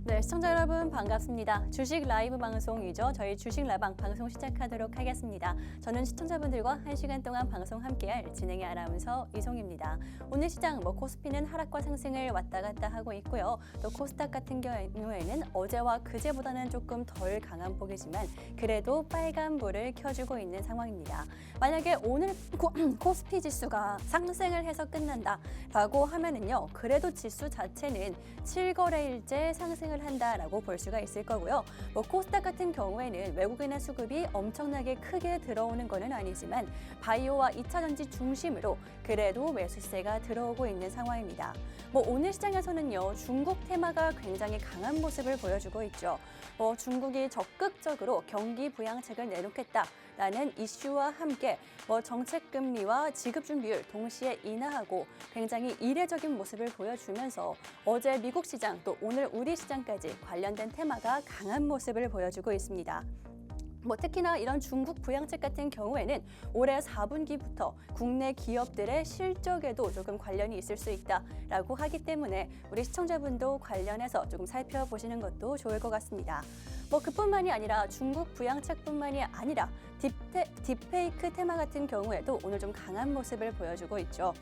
네, 시청자 여러분 반갑습니다. 주식 라이브 방송이죠. 저희 주식 라방 방송 시작하도록 하겠습니다. 저는 시청자분들과 1시간 동안 방송 함께할 진행의 아나운서 이송입니다. 오늘 시장 코스피는 하락과 상승을 왔다 갔다 하고 있고요. 또 코스닥 같은 경우에는 어제와 그제보다는 조금 덜 강한 폭이지만 그래도 빨간 불을 켜주고 있는 상황입니다. 만약에 오늘 코스피 지수가 상승을 해서 끝난다라고 하면은요, 그래도 지수 자체는 7거래일째 상승을 한다라고 볼 수가 있을 거고요. 코스닥 같은 경우에는 외국인의 수급이 엄청나게 크게 들어오는 것은 아니지만 바이오와 2차 전지 중심으로 그래도 매수세가 들어오고 있는 상황입니다. 오늘 시장에서는요, 중국 테마가 굉장히 강한 모습을 보여주고 있죠. 중국이 적극적으로 경기 부양책을 내놓겠다라는 이슈와 함께 정책 금리와 지급 준비율 동시에 인하하고 굉장히 이례적인 모습을 보여주면서 어제 미국 시장 또 오늘 우리 시장까지 관련된 테마가 강한 모습을 보여주고 있습니다. 특히나 이런 중국 부양책 같은 경우에는 올해 4분기부터 국내 기업들의 실적에도 조금 관련이 있을 수 있다라고 하기 때문에 우리 시청자분도 관련해서 조금 살펴보시는 것도 좋을 것 같습니다. 그뿐만이 아니라 중국 부양책뿐만이 아니라 딥페이크 테마 같은 경우에도 오늘 좀 강한 모습을 보여주고 있죠.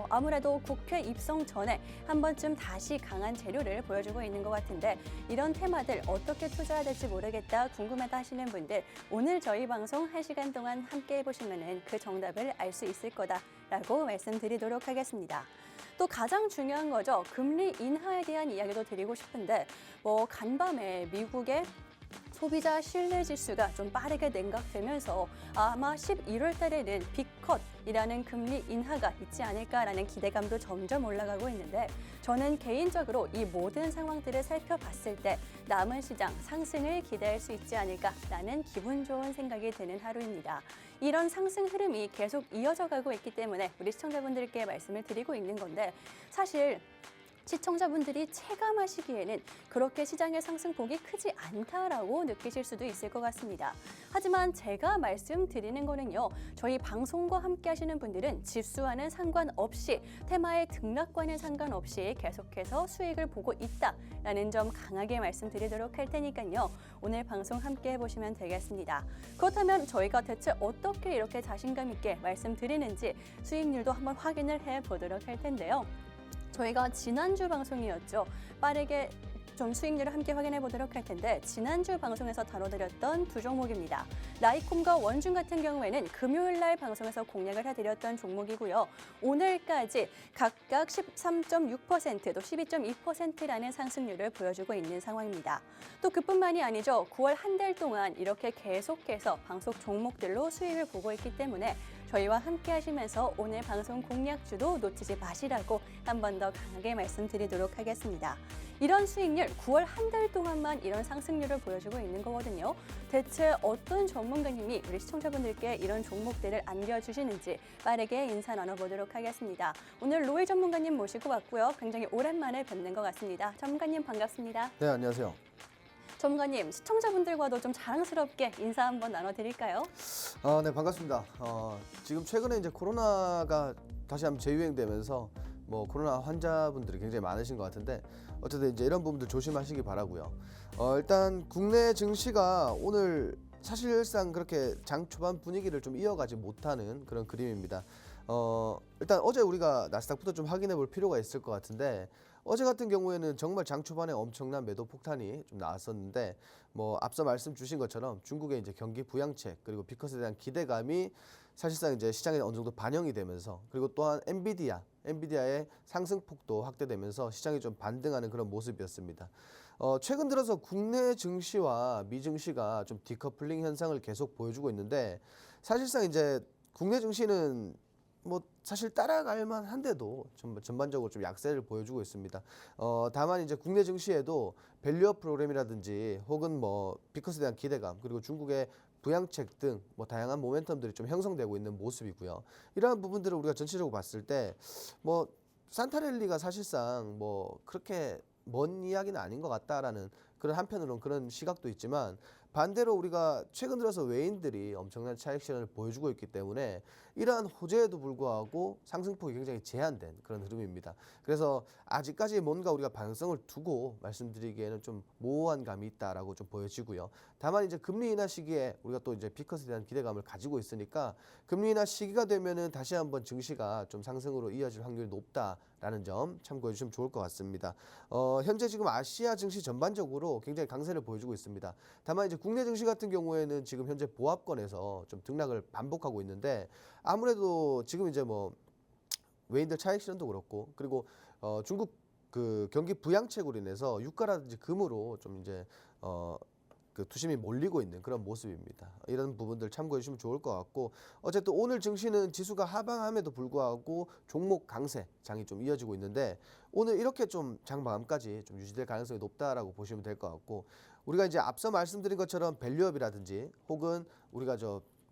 아무래도 국회 입성 전에 한 번쯤 다시 강한 재료를 보여주고 있는 것 같은데 이런 테마들 어떻게 투자해야 될지 모르겠다 궁금하다 하시는 분들 오늘 저희 방송 1시간 동안 함께 해보시면 그 정답을 알 수 있을 거다라고 말씀드리도록 하겠습니다. 또 가장 중요한 거죠. 금리 인하에 대한 이야기도 드리고 싶은데 간밤에 미국의 소비자 신뢰 지수가 좀 빠르게 냉각되면서 아마 11월 달에는 빅컷이라는 금리 인하가 있지 않을까라는 기대감도 점점 올라가고 있는데 저는 개인적으로 이 모든 상황들을 살펴봤을 때 남은 시장 상승을 기대할 수 있지 않을까라는 기분 좋은 생각이 드는 하루입니다. 이런 상승 흐름이 계속 이어져 가고 있기 때문에 우리 시청자분들께 말씀을 드리고 있는 건데 사실 시청자분들이 체감하시기에는 그렇게 시장의 상승폭이 크지 않다라고 느끼실 수도 있을 것 같습니다. 하지만 제가 말씀드리는 거는요, 저희 방송과 함께 하시는 분들은 지수와는 상관없이 테마의 등락과는 상관없이 계속해서 수익을 보고 있다라는 점 강하게 말씀드리도록 할 테니까요. 오늘 방송 함께 해보시면 되겠습니다. 그렇다면 저희가 대체 어떻게 이렇게 자신감 있게 말씀드리는지 수익률도 한번 확인을 해보도록 할 텐데요. 저희가 지난주 방송이었죠. 빠르게 좀 수익률을 함께 확인해 보도록 할 텐데 지난주 방송에서 다뤄드렸던 두 종목입니다. 나이콤과 원중 같은 경우에는 금요일 날 방송에서 공략을 해드렸던 종목이고요. 오늘까지 각각 13.6% 또 12.2%라는 상승률을 보여주고 있는 상황입니다. 또 그뿐만이 아니죠. 9월 한 달 동안 이렇게 계속해서 방송 종목들로 수익을 보고 있기 때문에 저희와 함께 하시면서 오늘 방송 공략주도 놓치지 마시라고 한 번 더 강하게 말씀드리도록 하겠습니다. 이런 수익률 9월 한 달 동안만 이런 상승률을 보여주고 있는 거거든요. 대체 어떤 전문가님이 우리 시청자분들께 이런 종목들을 안겨주시는지 빠르게 인사 나눠보도록 하겠습니다. 오늘 로이 전문가님 모시고 왔고요. 굉장히 오랜만에 뵙는 것 같습니다. 전문가님 반갑습니다. 네, 안녕하세요. 전문가님, 시청자분들과도 좀 자랑스럽게 인사 한번 나눠드릴까요? 네, 반갑습니다. 지금 최근에 이제 코로나가 다시 한번 재유행되면서 코로나 환자분들이 굉장히 많으신 것 같은데 어쨌든 이제 이런 부분들 조심하시기 바라고요. 일단 국내 증시가 오늘 사실상 그렇게 장 초반 분위기를 좀 이어가지 못하는 그런 그림입니다. 일단 어제 우리가 나스닥부터 좀 확인해 볼 필요가 있을 것 같은데 어제 같은 경우에는 정말 장 초반에 엄청난 매도 폭탄이 좀 나왔었는데 앞서 말씀 주신 것처럼 중국의 이제 경기 부양책 그리고 빅컷에 대한 기대감이 사실상 이제 시장에 어느 정도 반영이 되면서 그리고 또한 엔비디아의 상승폭도 확대되면서 시장이 좀 반등하는 그런 모습이었습니다. 최근 들어서 국내 증시와 미증시가 좀 디커플링 현상을 계속 보여주고 있는데 사실상 이제 국내 증시는 사실 따라갈 만한데도 전반적으로 좀 약세를 보여주고 있습니다. 다만 이제 국내 증시에도 밸류업 프로그램이라든지 혹은 빅컷에 대한 기대감 그리고 중국의 부양책 등 다양한 모멘텀들이 좀 형성되고 있는 모습이고요. 이러한 부분들을 우리가 전체적으로 봤을 때 산타랠리가 사실상 그렇게 먼 이야기는 아닌 것 같다라는 그런 한편으로는 그런 시각도 있지만 반대로 우리가 최근 들어서 외인들이 엄청난 차익 실현을 보여주고 있기 때문에 이러한 호재에도 불구하고 상승폭이 굉장히 제한된 그런 흐름입니다. 그래서 아직까지 뭔가 우리가 방향성을 두고 말씀드리기에는 좀 모호한 감이 있다라고 좀 보여지고요. 다만 이제 금리 인하 시기에 우리가 또 이제 비컷에 대한 기대감을 가지고 있으니까 금리 인하 시기가 되면은 다시 한번 증시가 좀 상승으로 이어질 확률이 높다라는 점 참고해 주시면 좋을 것 같습니다. 현재 지금 아시아 증시 전반적으로 굉장히 강세를 보여주고 있습니다. 다만 이제 국내 증시 같은 경우에는 지금 현재 보합권에서 좀 등락을 반복하고 있는데 아무래도 지금 이제 뭐 외인들 차익 실현도 그렇고 그리고 중국 그 경기 부양책으로 인해서 유가라든지 금으로 좀 이제 그 투심이 몰리고 있는 그런 모습입니다. 이런 부분들 참고해 주시면 좋을 것 같고 어쨌든 오늘 증시는 지수가 하방함에도 불구하고 종목 강세 장이 좀 이어지고 있는데 오늘 이렇게 좀 장 마감까지 좀 유지될 가능성이 높다라고 보시면 될 것 같고 우리가 이제 앞서 말씀드린 것처럼 밸류업이라든지 혹은 우리가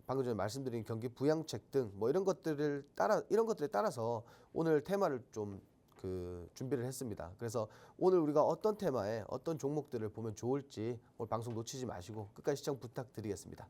방금 전에 말씀드린 경기 부양책 등 뭐 이런 것들에 따라서 오늘 테마를 좀 준비를 했습니다. 그래서 오늘 우리가 어떤 테마에 어떤 종목들을 보면 좋을지 오늘 방송 놓치지 마시고 끝까지 시청 부탁드리겠습니다.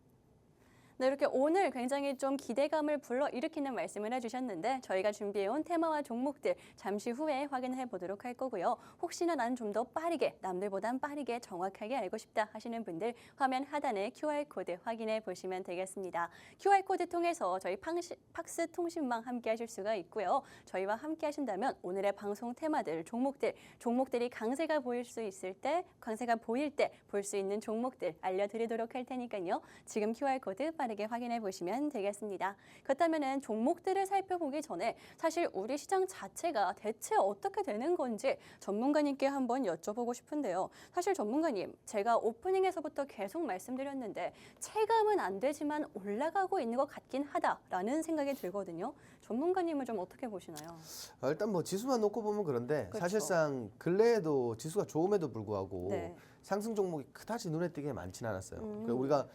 네, 이렇게 오늘 굉장히 좀 기대감을 불러일으키는 말씀을 해주셨는데 저희가 준비해온 테마와 종목들 잠시 후에 확인해 보도록 할 거고요. 혹시나 나는 좀 더 빠르게, 남들보단 빠르게 정확하게 알고 싶다 하시는 분들 화면 하단에 QR코드 확인해 보시면 되겠습니다. QR코드 통해서 저희 팍스 통신망 함께 하실 수가 있고요. 저희와 함께 하신다면 오늘의 방송 테마들, 종목들이 강세가 보일 수 있을 때, 강세가 보일 때 볼 수 있는 종목들 알려드리도록 할 테니까요. 지금 QR코드 빠르게 확인해 보시면 되겠습니다. 그렇다면 종목들을 살펴보기 전에 사실 우리 시장 자체가 대체 어떻게 되는 건지 전문가님께 한번 여쭤보고 싶은데요. 사실 전문가님, 제가 오프닝에서부터 계속 말씀드렸는데 체감은 안 되지만 올라가고 있는 것 같긴 하다라는 생각이 들거든요. 전문가님은 좀 어떻게 보시나요? 일단 뭐 지수만 놓고 보면 그런데 그렇죠. 사실상 근래에도 지수가 좋음에도 불구하고 네. 상승 종목이 그다지 눈에 띄게 많지는 않았어요. 그러니까 우리가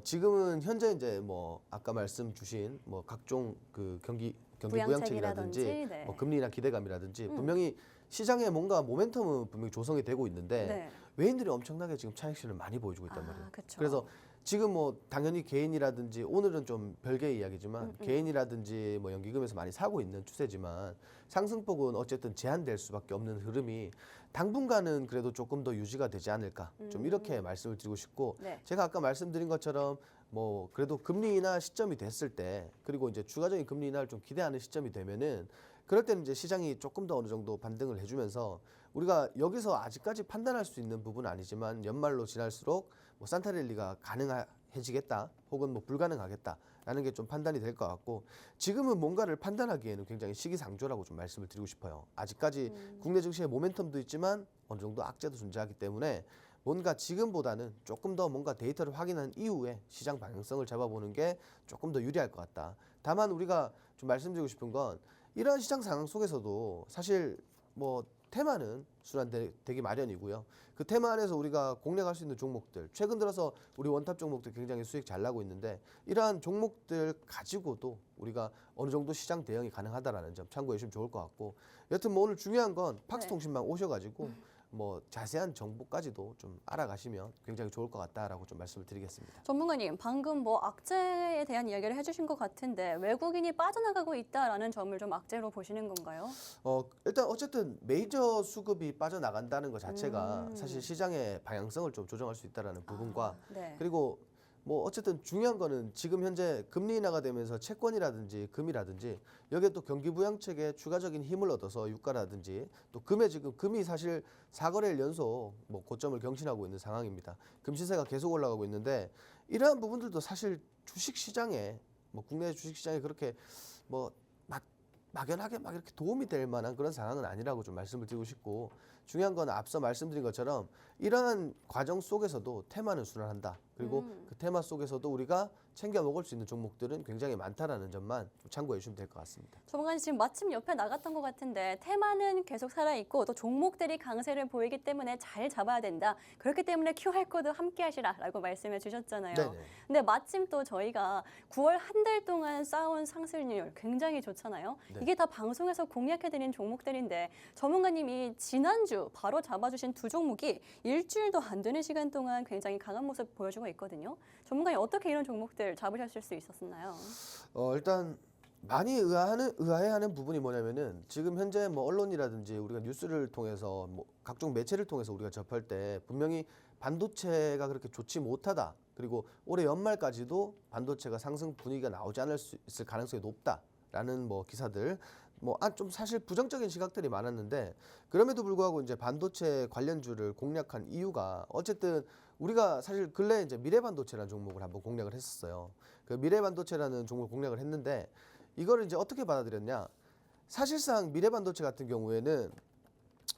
지금은 현재 이제 뭐 아까 말씀 주신 뭐 각종 그 경기 부양책이라든지 네. 뭐 금리나 기대감이라든지 분명히 시장에 뭔가 모멘텀은 분명히 조성이 되고 있는데 네. 외인들이 엄청나게 지금 차익 실현을 많이 보여주고 있단 말이에요. 그쵸. 그래서 지금 뭐 당연히 개인이라든지 오늘은 좀 별개의 이야기지만 개인이라든지 뭐 연기금에서 많이 사고 있는 추세지만 상승폭은 어쨌든 제한될 수밖에 없는 흐름이 당분간은 그래도 조금 더 유지가 되지 않을까 좀 이렇게 말씀을 드리고 싶고 네. 제가 아까 말씀드린 것처럼 뭐 그래도 금리 인하 시점이 됐을 때 그리고 이제 추가적인 금리 인하를 좀 기대하는 시점이 되면은 그럴 때는 이제 시장이 조금 더 어느 정도 반등을 해주면서 우리가 여기서 아직까지 판단할 수 있는 부분은 아니지만 연말로 지날수록 뭐 산타랠리가 가능해지겠다 혹은 뭐 불가능하겠다라는 게 좀 판단이 될 것 같고 지금은 뭔가를 판단하기에는 굉장히 시기상조라고 좀 말씀을 드리고 싶어요. 아직까지 국내 증시의 모멘텀도 있지만 어느 정도 악재도 존재하기 때문에 뭔가 지금보다는 조금 더 뭔가 데이터를 확인한 이후에 시장 방향성을 잡아보는 게 조금 더 유리할 것 같다. 다만 우리가 좀 말씀드리고 싶은 건 이러한 시장 상황 속에서도 사실 뭐 테마는 순환되기 마련이고요. 그 테마 안에서 우리가 공략할 수 있는 종목들 최근 들어서 우리 원탑 종목들 굉장히 수익 잘 나고 있는데 이러한 종목들 가지고도 우리가 어느 정도 시장 대응이 가능하다라는 점 참고해 주시면 좋을 것 같고 여튼 뭐 오늘 중요한 건 팍스통신망 오셔가지고 뭐 자세한 정보까지도 좀 알아가시면 굉장히 좋을 것 같다라고 좀 말씀을 드리겠습니다. 전문가님, 방금 뭐 악재에 대한 이야기를 해주신 것 같은데 외국인이 빠져나가고 있다라는 점을 좀 악재로 보시는 건가요? 일단 어쨌든 메이저 수급이 빠져나간다는 것 자체가 사실 시장의 방향성을 좀 조정할 수 있다라는 부분과 네. 그리고 뭐 어쨌든 중요한 거는 지금 현재 금리 인하가 되면서 채권이라든지 금이라든지 여기에 또 경기 부양책에 추가적인 힘을 얻어서 유가라든지 또 금이 사실 4거래일 연속 뭐 고점을 경신하고 있는 상황입니다. 금 시세가 계속 올라가고 있는데 이러한 부분들도 사실 주식 시장에 뭐 국내 주식 시장에 그렇게 뭐 막연하게 막 이렇게 도움이 될 만한 그런 상황은 아니라고 좀 말씀을 드리고 싶고 중요한 건 앞서 말씀드린 것처럼 이러한 과정 속에서도 테마는 순환한다. 그리고 그 테마 속에서도 우리가 챙겨 먹을 수 있는 종목들은 굉장히 많다라는 점만 좀 참고해 주시면 될 것 같습니다. 조만간 지금 마침 옆에 나갔던 것 같은데 테마는 계속 살아있고 또 종목들이 강세를 보이기 때문에 잘 잡아야 된다. 그렇기 때문에 QR코드 함께 하시라라고 말씀해 주셨잖아요. 네네. 근데 마침 또 저희가 9월 한 달 동안 쌓아온 상승률 굉장히 좋잖아요. 네. 이게 다 방송에서 공략해드린 종목들인데 전문가님이 지난주 바로 잡아주신 두 종목이 일주일도 안 되는 시간 동안 굉장히 강한 모습 보여주고 있거든요. 전문가님 어떻게 이런 종목들 잡으셨을 수 있었나요? 일단 많이 의아해하는 부분이 뭐냐면은 지금 현재 뭐 언론이라든지 우리가 뉴스를 통해서 뭐 각종 매체를 통해서 우리가 접할 때 분명히 반도체가 그렇게 좋지 못하다. 그리고 올해 연말까지도 반도체가 상승 분위기가 나오지 않을 수 있을 가능성이 높다라는 뭐 기사들 좀 사실 부정적인 시각들이 많았는데 그럼에도 불구하고 이제 반도체 관련주를 공략한 이유가 어쨌든 우리가 사실 근래 이제 미래반도체라는 종목을 한번 공략을 했었어요. 그 미래반도체라는 종목을 공략을 했는데 이거를 이제 어떻게 받아들였냐? 사실상 미래반도체 같은 경우에는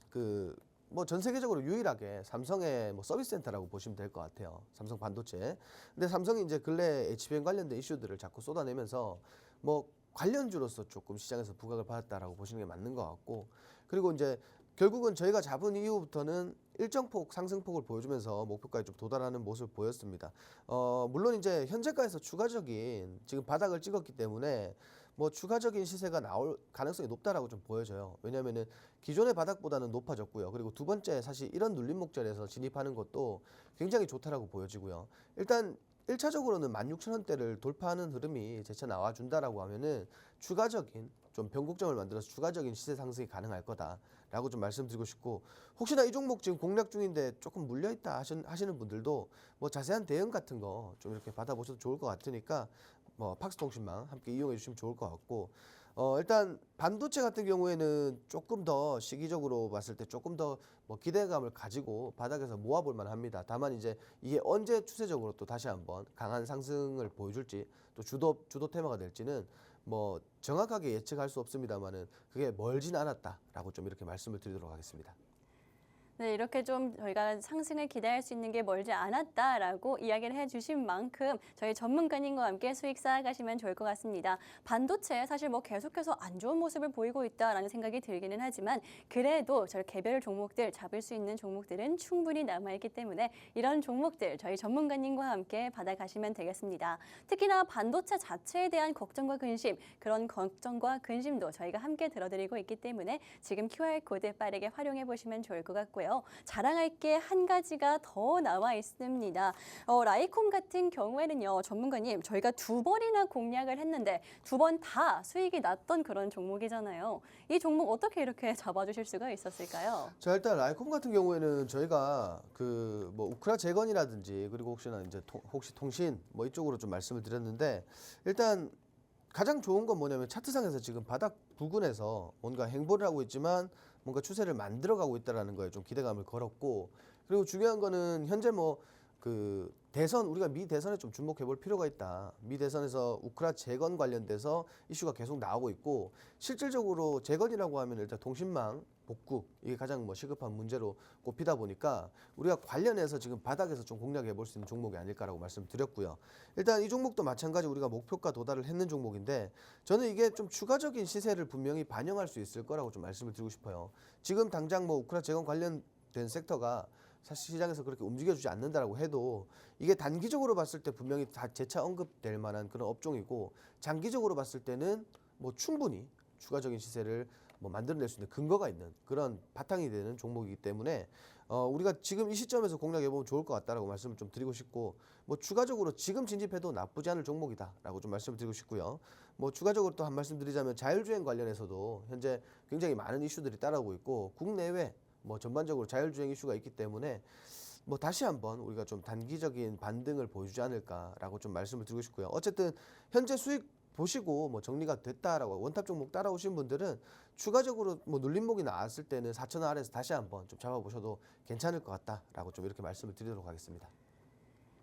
그 뭐 전 세계적으로 유일하게 삼성의 뭐 서비스 센터라고 보시면 될 것 같아요. 삼성 반도체. 근데 삼성이 이제 근래 HBM 관련된 이슈들을 자꾸 쏟아내면서 뭐 관련주로서 조금 시장에서 부각을 받았다라고 보시는 게 맞는 것 같고 그리고 이제 결국은 저희가 잡은 이후부터는 일정 폭 상승폭을 보여주면서 목표까지 좀 도달하는 모습을 보였습니다. 물론 이제 현재가에서 추가적인 지금 바닥을 찍었기 때문에 뭐 추가적인 시세가 나올 가능성이 높다라고 좀 보여져요. 왜냐하면은 기존의 바닥보다는 높아졌고요. 그리고 두 번째 사실 이런 눌림 목전에서 진입하는 것도 굉장히 좋다라고 보여지고요. 일단 1차적으로는 16,000원대를 돌파하는 흐름이 재차 나와준다라고 하면은 추가적인 좀 변곡점을 만들어서 추가적인 시세 상승이 가능할 거다라고 좀 말씀드리고 싶고 혹시나 이 종목 지금 공략 중인데 조금 물려있다 하시는 분들도 뭐 자세한 대응 같은 거 좀 이렇게 받아보셔도 좋을 것 같으니까 뭐 팍스통신망 함께 이용해 주시면 좋을 것 같고 일단 반도체 같은 경우에는 조금 더 시기적으로 봤을 때 조금 더 뭐 기대감을 가지고 바닥에서 모아볼 만합니다. 다만 이제 이게 언제 추세적으로 또 다시 한번 강한 상승을 보여줄지 또 주도 테마가 될지는 뭐 정확하게 예측할 수 없습니다만은 그게 멀진 않았다라고 좀 이렇게 말씀을 드리도록 하겠습니다. 네, 이렇게 좀 저희가 상승을 기대할 수 있는 게 멀지 않았다라고 이야기를 해주신 만큼 저희 전문가님과 함께 수익 쌓아가시면 좋을 것 같습니다. 반도체 사실 뭐 계속해서 안 좋은 모습을 보이고 있다라는 생각이 들기는 하지만 그래도 저희 개별 종목들 잡을 수 있는 종목들은 충분히 남아있기 때문에 이런 종목들 저희 전문가님과 함께 받아가시면 되겠습니다. 특히나 반도체 자체에 대한 걱정과 근심, 그런 걱정과 근심도 저희가 함께 들어드리고 있기 때문에 지금 QR코드 빠르게 활용해 보시면 좋을 것 같고요. 자랑할 게 한 가지가 더 나와 있습니다. 라이콤 같은 경우에는요, 전문가님, 저희가 두 번이나 공략을 했는데 두 번 다 수익이 났던 그런 종목이잖아요. 이 종목 어떻게 이렇게 잡아주실 수가 있었을까요? 자 일단 라이콤 같은 경우에는 저희가 그 뭐 우크라 재건이라든지 그리고 혹시나 이제 혹시 통신 뭐 이쪽으로 좀 말씀을 드렸는데 일단 가장 좋은 건 뭐냐면 차트상에서 지금 바닥 부근에서 뭔가 행보를 하고 있지만 뭔가 추세를 만들어가고 있다라는 거에 좀 기대감을 걸었고 그리고 중요한 거는 현재 뭐 그 대선 우리가 미 대선에 좀 주목해 볼 필요가 있다. 미 대선에서 우크라 재건 관련돼서 이슈가 계속 나오고 있고 실질적으로 재건이라고 하면 일단 통신망 복구 이게 가장 뭐 시급한 문제로 꼽히다 보니까 우리가 관련해서 지금 바닥에서 좀 공략해 볼 수 있는 종목이 아닐까라고 말씀드렸고요. 일단 이 종목도 마찬가지 우리가 목표가 도달을 했는 종목인데 저는 이게 좀 추가적인 시세를 분명히 반영할 수 있을 거라고 좀 말씀을 드리고 싶어요. 지금 당장 뭐 우크라 재건 관련된 섹터가 사실 시장에서 그렇게 움직여주지 않는다라고 해도 이게 단기적으로 봤을 때 분명히 다 재차 언급될 만한 그런 업종이고 장기적으로 봤을 때는 뭐 충분히 추가적인 시세를 뭐 만들어낼 수 있는 근거가 있는 그런 바탕이 되는 종목이기 때문에 우리가 지금 이 시점에서 공략해보면 좋을 것 같다라고 말씀을 좀 드리고 싶고 뭐 추가적으로 지금 진입해도 나쁘지 않을 종목이다라고 좀 말씀을 드리고 싶고요. 뭐 추가적으로 또 한 말씀 드리자면 자율주행 관련해서도 현재 굉장히 많은 이슈들이 따라오고 있고 국내외 뭐 전반적으로 자율주행 이슈가 있기 때문에 뭐 다시 한번 우리가 좀 단기적인 반등을 보여주지 않을까라고 좀 말씀을 드리고 싶고요. 어쨌든 현재 수익 보시고 뭐 정리가 됐다라고 원탑 종목 따라오신 분들은 추가적으로 뭐 눌림목이 나왔을 때는 4,000원 아래에서 다시 한번 좀 잡아보셔도 괜찮을 것 같다라고 좀 이렇게 말씀을 드리도록 하겠습니다.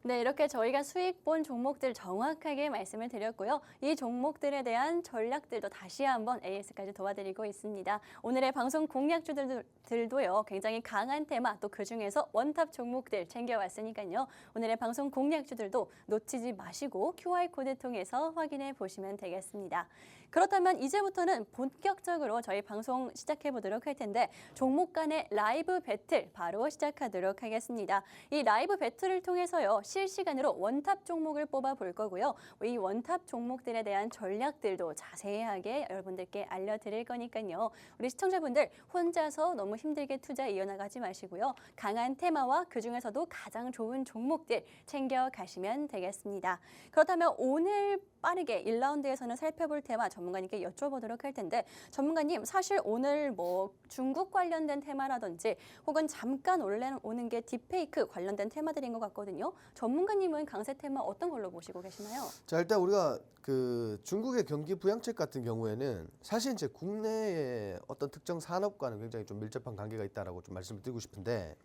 네, 이렇게 저희가 수익 본 종목들 정확하게 말씀을 드렸고요. 이 종목들에 대한 전략들도 다시 한번 AS까지 도와드리고 있습니다. 오늘의 방송 공략주들도요, 굉장히 강한 테마, 또 그중에서 원탑 종목들 챙겨왔으니까요. 오늘의 방송 공략주들도 놓치지 마시고 QR코드 통해서 확인해 보시면 되겠습니다. 그렇다면 이제부터는 본격적으로 저희 방송 시작해 보도록 할 텐데 종목 간의 라이브 배틀 바로 시작하도록 하겠습니다. 이 라이브 배틀을 통해서요, 실시간으로 원탑 종목을 뽑아 볼 거고요. 이 원탑 종목들에 대한 전략들도 자세하게 여러분들께 알려드릴 거니까요. 우리 시청자분들 혼자서 너무 힘들게 투자 이어나가지 마시고요. 강한 테마와 그중에서도 가장 좋은 종목들 챙겨가시면 되겠습니다. 그렇다면 오늘 빠르게 1라운드에서는 살펴볼 테마 전문가님께 여쭤보도록 할 텐데 전문가님, 사실 오늘 뭐 중국 관련된 테마라든지 혹은 잠깐 올라오는 게 딥페이크 관련된 테마들인 것 같거든요. 전문가님은 강세 테마 어떤 걸로 보시고 계시나요? 자, 일단 우리가 그 중국의 경기 부양책 같은 경우에는 사실 이제 국내의 어떤 특정 산업과는 굉장히 좀 밀접한 관계가 있다라고 좀 말씀을 드리고 싶은데,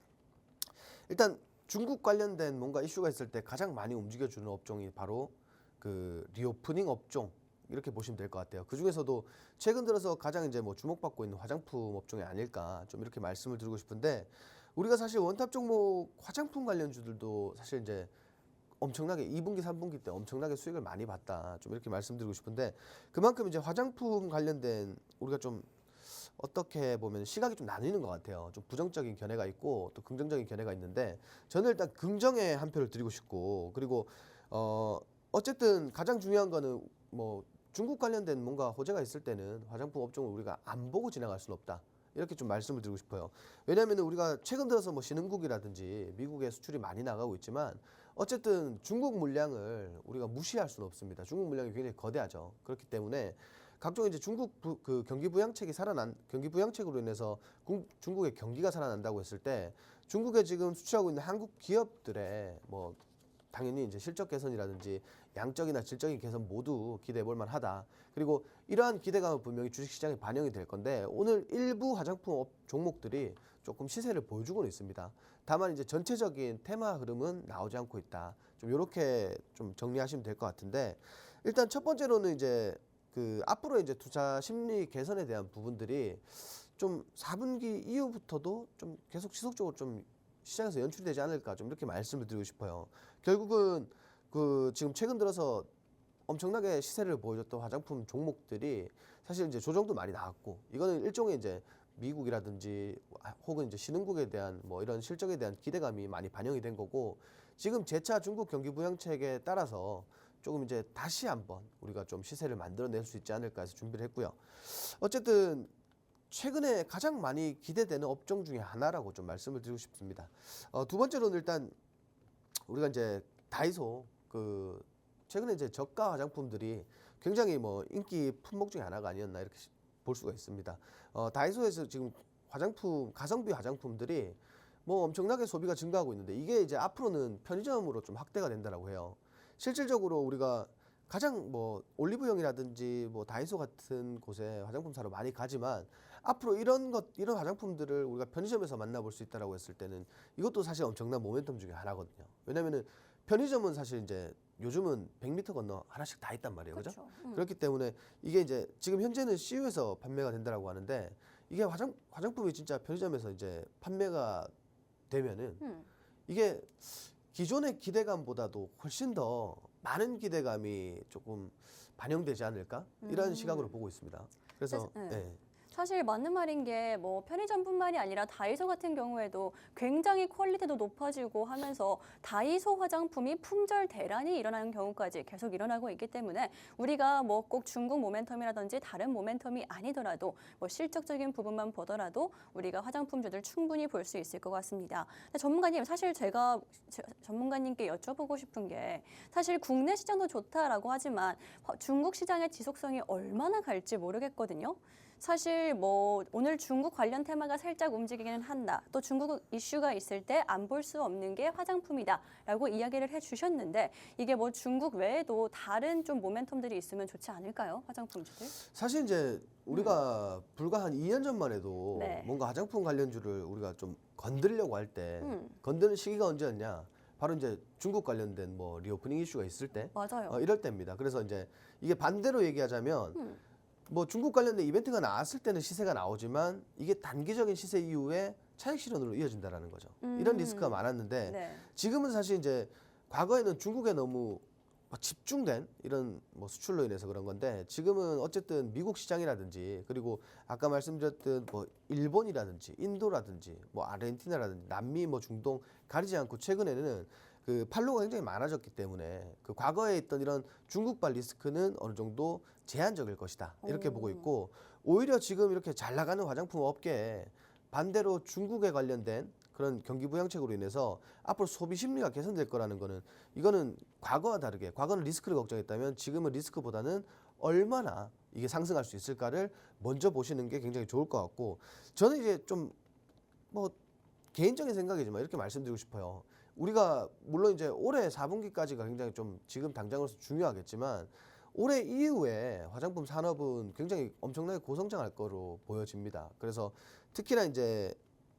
일단 중국 관련된 뭔가 이슈가 있을 때 가장 많이 움직여주는 업종이 바로 그 리오프닝 업종, 이렇게 보시면 될 것 같아요. 그 중에서도 최근 들어서 가장 이제 뭐 주목받고 있는 화장품 업종이 아닐까, 좀 이렇게 말씀을 드리고 싶은데, 우리가 사실 원탑 종목 화장품 관련주들도 사실 이제 엄청나게 2분기, 3분기 때 엄청나게 수익을 많이 봤다, 좀 이렇게 말씀드리고 싶은데, 그만큼 이제 화장품 관련된 우리가 좀 어떻게 보면 시각이 좀 나뉘는 것 같아요. 좀 부정적인 견해가 있고 또 긍정적인 견해가 있는데, 저는 일단 긍정의 한 표를 드리고 싶고, 그리고 어쨌든 가장 중요한 거는 뭐 중국 관련된 뭔가 호재가 있을 때는 화장품 업종을 우리가 안 보고 지나갈 수는 없다, 이렇게 좀 말씀을 드리고 싶어요. 왜냐하면 우리가 최근 들어서 뭐 신흥국이라든지 미국에 수출이 많이 나가고 있지만 어쨌든 중국 물량을 우리가 무시할 수는 없습니다. 중국 물량이 굉장히 거대하죠. 그렇기 때문에 각종 이제 중국 그 경기 부양책으로 인해서 중국의 경기가 살아난다고 했을 때 중국에 지금 수출하고 있는 한국 기업들의 뭐 당연히 이제 실적 개선이라든지 양적이나 질적인 개선 모두 기대해 볼 만하다. 그리고 이러한 기대감은 분명히 주식시장에 반영이 될 건데, 오늘 일부 화장품 종목들이 조금 시세를 보여주고는 있습니다. 다만 이제 전체적인 테마 흐름은 나오지 않고 있다. 좀 이렇게 좀 정리하시면 될 것 같은데, 일단 첫 번째로는 이제 그 앞으로 이제 투자 심리 개선에 대한 부분들이 좀 4분기 이후부터도 좀 계속 지속적으로 좀 시장에서 연출되지 않을까, 좀 이렇게 말씀을 드리고 싶어요. 결국은 그 지금 최근 들어서 엄청나게 시세를 보여줬던 화장품 종목들이 사실 이제 조정도 많이 나왔고, 이거는 일종의 이제 미국이라든지 혹은 이제 신흥국에 대한 뭐 이런 실적에 대한 기대감이 많이 반영이 된 거고, 지금 재차 중국 경기 부양책에 따라서 조금 이제 다시 한번 우리가 좀 시세를 만들어낼 수 있지 않을까 해서 준비를 했고요. 어쨌든 최근에 가장 많이 기대되는 업종 중에 하나라고 좀 말씀을 드리고 싶습니다. 두 번째로는 일단 우리가 이제 다이소, 그 최근에 이제 저가 화장품들이 굉장히 뭐 인기 품목 중에 하나가 아니었나, 이렇게 볼 수가 있습니다. 다이소에서 지금 화장품, 가성비 화장품들이 뭐 엄청나게 소비가 증가하고 있는데, 이게 이제 앞으로는 편의점으로 좀 확대가 된다라고 해요. 실질적으로 우리가 가장 뭐 올리브영이라든지 뭐 다이소 같은 곳에 화장품 사러 많이 가지만, 앞으로 이런 화장품들을 우리가 편의점에서 만나볼 수 있다라고 했을 때는 이것도 사실 엄청난 모멘텀 중에 하나거든요. 왜냐면은 편의점은 사실 이제 요즘은 100m 건너 하나씩 다 있단 말이에요. 그죠? 그렇기 때문에 이게 이제 지금 현재는 CU에서 판매가 된다라고 하는데, 이게 화장품이 진짜 편의점에서 이제 판매가 되면은 이게 기존의 기대감보다도 훨씬 더 많은 기대감이 조금 반영되지 않을까, 이런 시각으로 보고 있습니다. 그래서 네. 사실 맞는 말인 게 뭐 편의점뿐만이 아니라 다이소 같은 경우에도 굉장히 퀄리티도 높아지고 하면서 다이소 화장품이 품절 대란이 일어나는 경우까지 계속 일어나고 있기 때문에 우리가 뭐 꼭 중국 모멘텀이라든지 다른 모멘텀이 아니더라도 뭐 실적적인 부분만 보더라도 우리가 화장품주들 충분히 볼 수 있을 것 같습니다. 근데 전문가님, 사실 제가 전문가님께 여쭤보고 싶은 게, 사실 국내 시장도 좋다라고 하지만 중국 시장의 지속성이 얼마나 갈지 모르겠거든요. 사실 뭐 오늘 중국 관련 테마가 살짝 움직이기는 한다. 또 중국 이슈가 있을 때 안 볼 수 없는 게 화장품이다라고 이야기를 해주셨는데, 이게 뭐 중국 외에도 다른 좀 모멘텀들이 있으면 좋지 않을까요? 화장품주들? 사실 이제 우리가 불과 한 2년 전만 해도 네. 뭔가 화장품 관련주를 우리가 좀 건드리려고 할 때 건드는 시기가 언제였냐? 바로 이제 중국 관련된 뭐 리오프닝 이슈가 있을 때 맞아요. 이럴 때입니다. 그래서 이제 이게 반대로 얘기하자면 음. 뭐 중국 관련된 이벤트가 나왔을 때는 시세가 나오지만 이게 단기적인 시세 이후에 차익 실현으로 이어진다라는 거죠. 이런 리스크가 많았는데 네. 지금은 사실 이제 과거에는 중국에 너무 집중된 이런 뭐 수출로 인해서 그런 건데 지금은 어쨌든 미국 시장이라든지 그리고 아까 말씀드렸던 뭐 일본이라든지 인도라든지 뭐 아르헨티나라든지 남미 뭐 중동 가리지 않고 최근에는 그 판로가 굉장히 많아졌기 때문에 그 과거에 있던 이런 중국발 리스크는 어느 정도 제한적일 것이다 이렇게 보고 있고 오히려 지금 이렇게 잘 나가는 화장품 업계에 반대로 중국에 관련된 그런 경기 부양책으로 인해서 앞으로 소비 심리가 개선될 거라는 거는 이거는 과거와 다르게 과거는 리스크를 걱정했다면 지금은 리스크보다는 얼마나 이게 상승할 수 있을까를 먼저 보시는 게 굉장히 좋을 것 같고 저는 이제 좀 뭐 개인적인 생각이지만 이렇게 말씀드리고 싶어요. 우리가 물론 이제 올해 4분기까지가 굉장히 좀 지금 당장으로서 중요하겠지만 올해 이후에 화장품 산업은 굉장히 엄청나게 고성장할 거로 보여집니다. 그래서 특히나 이제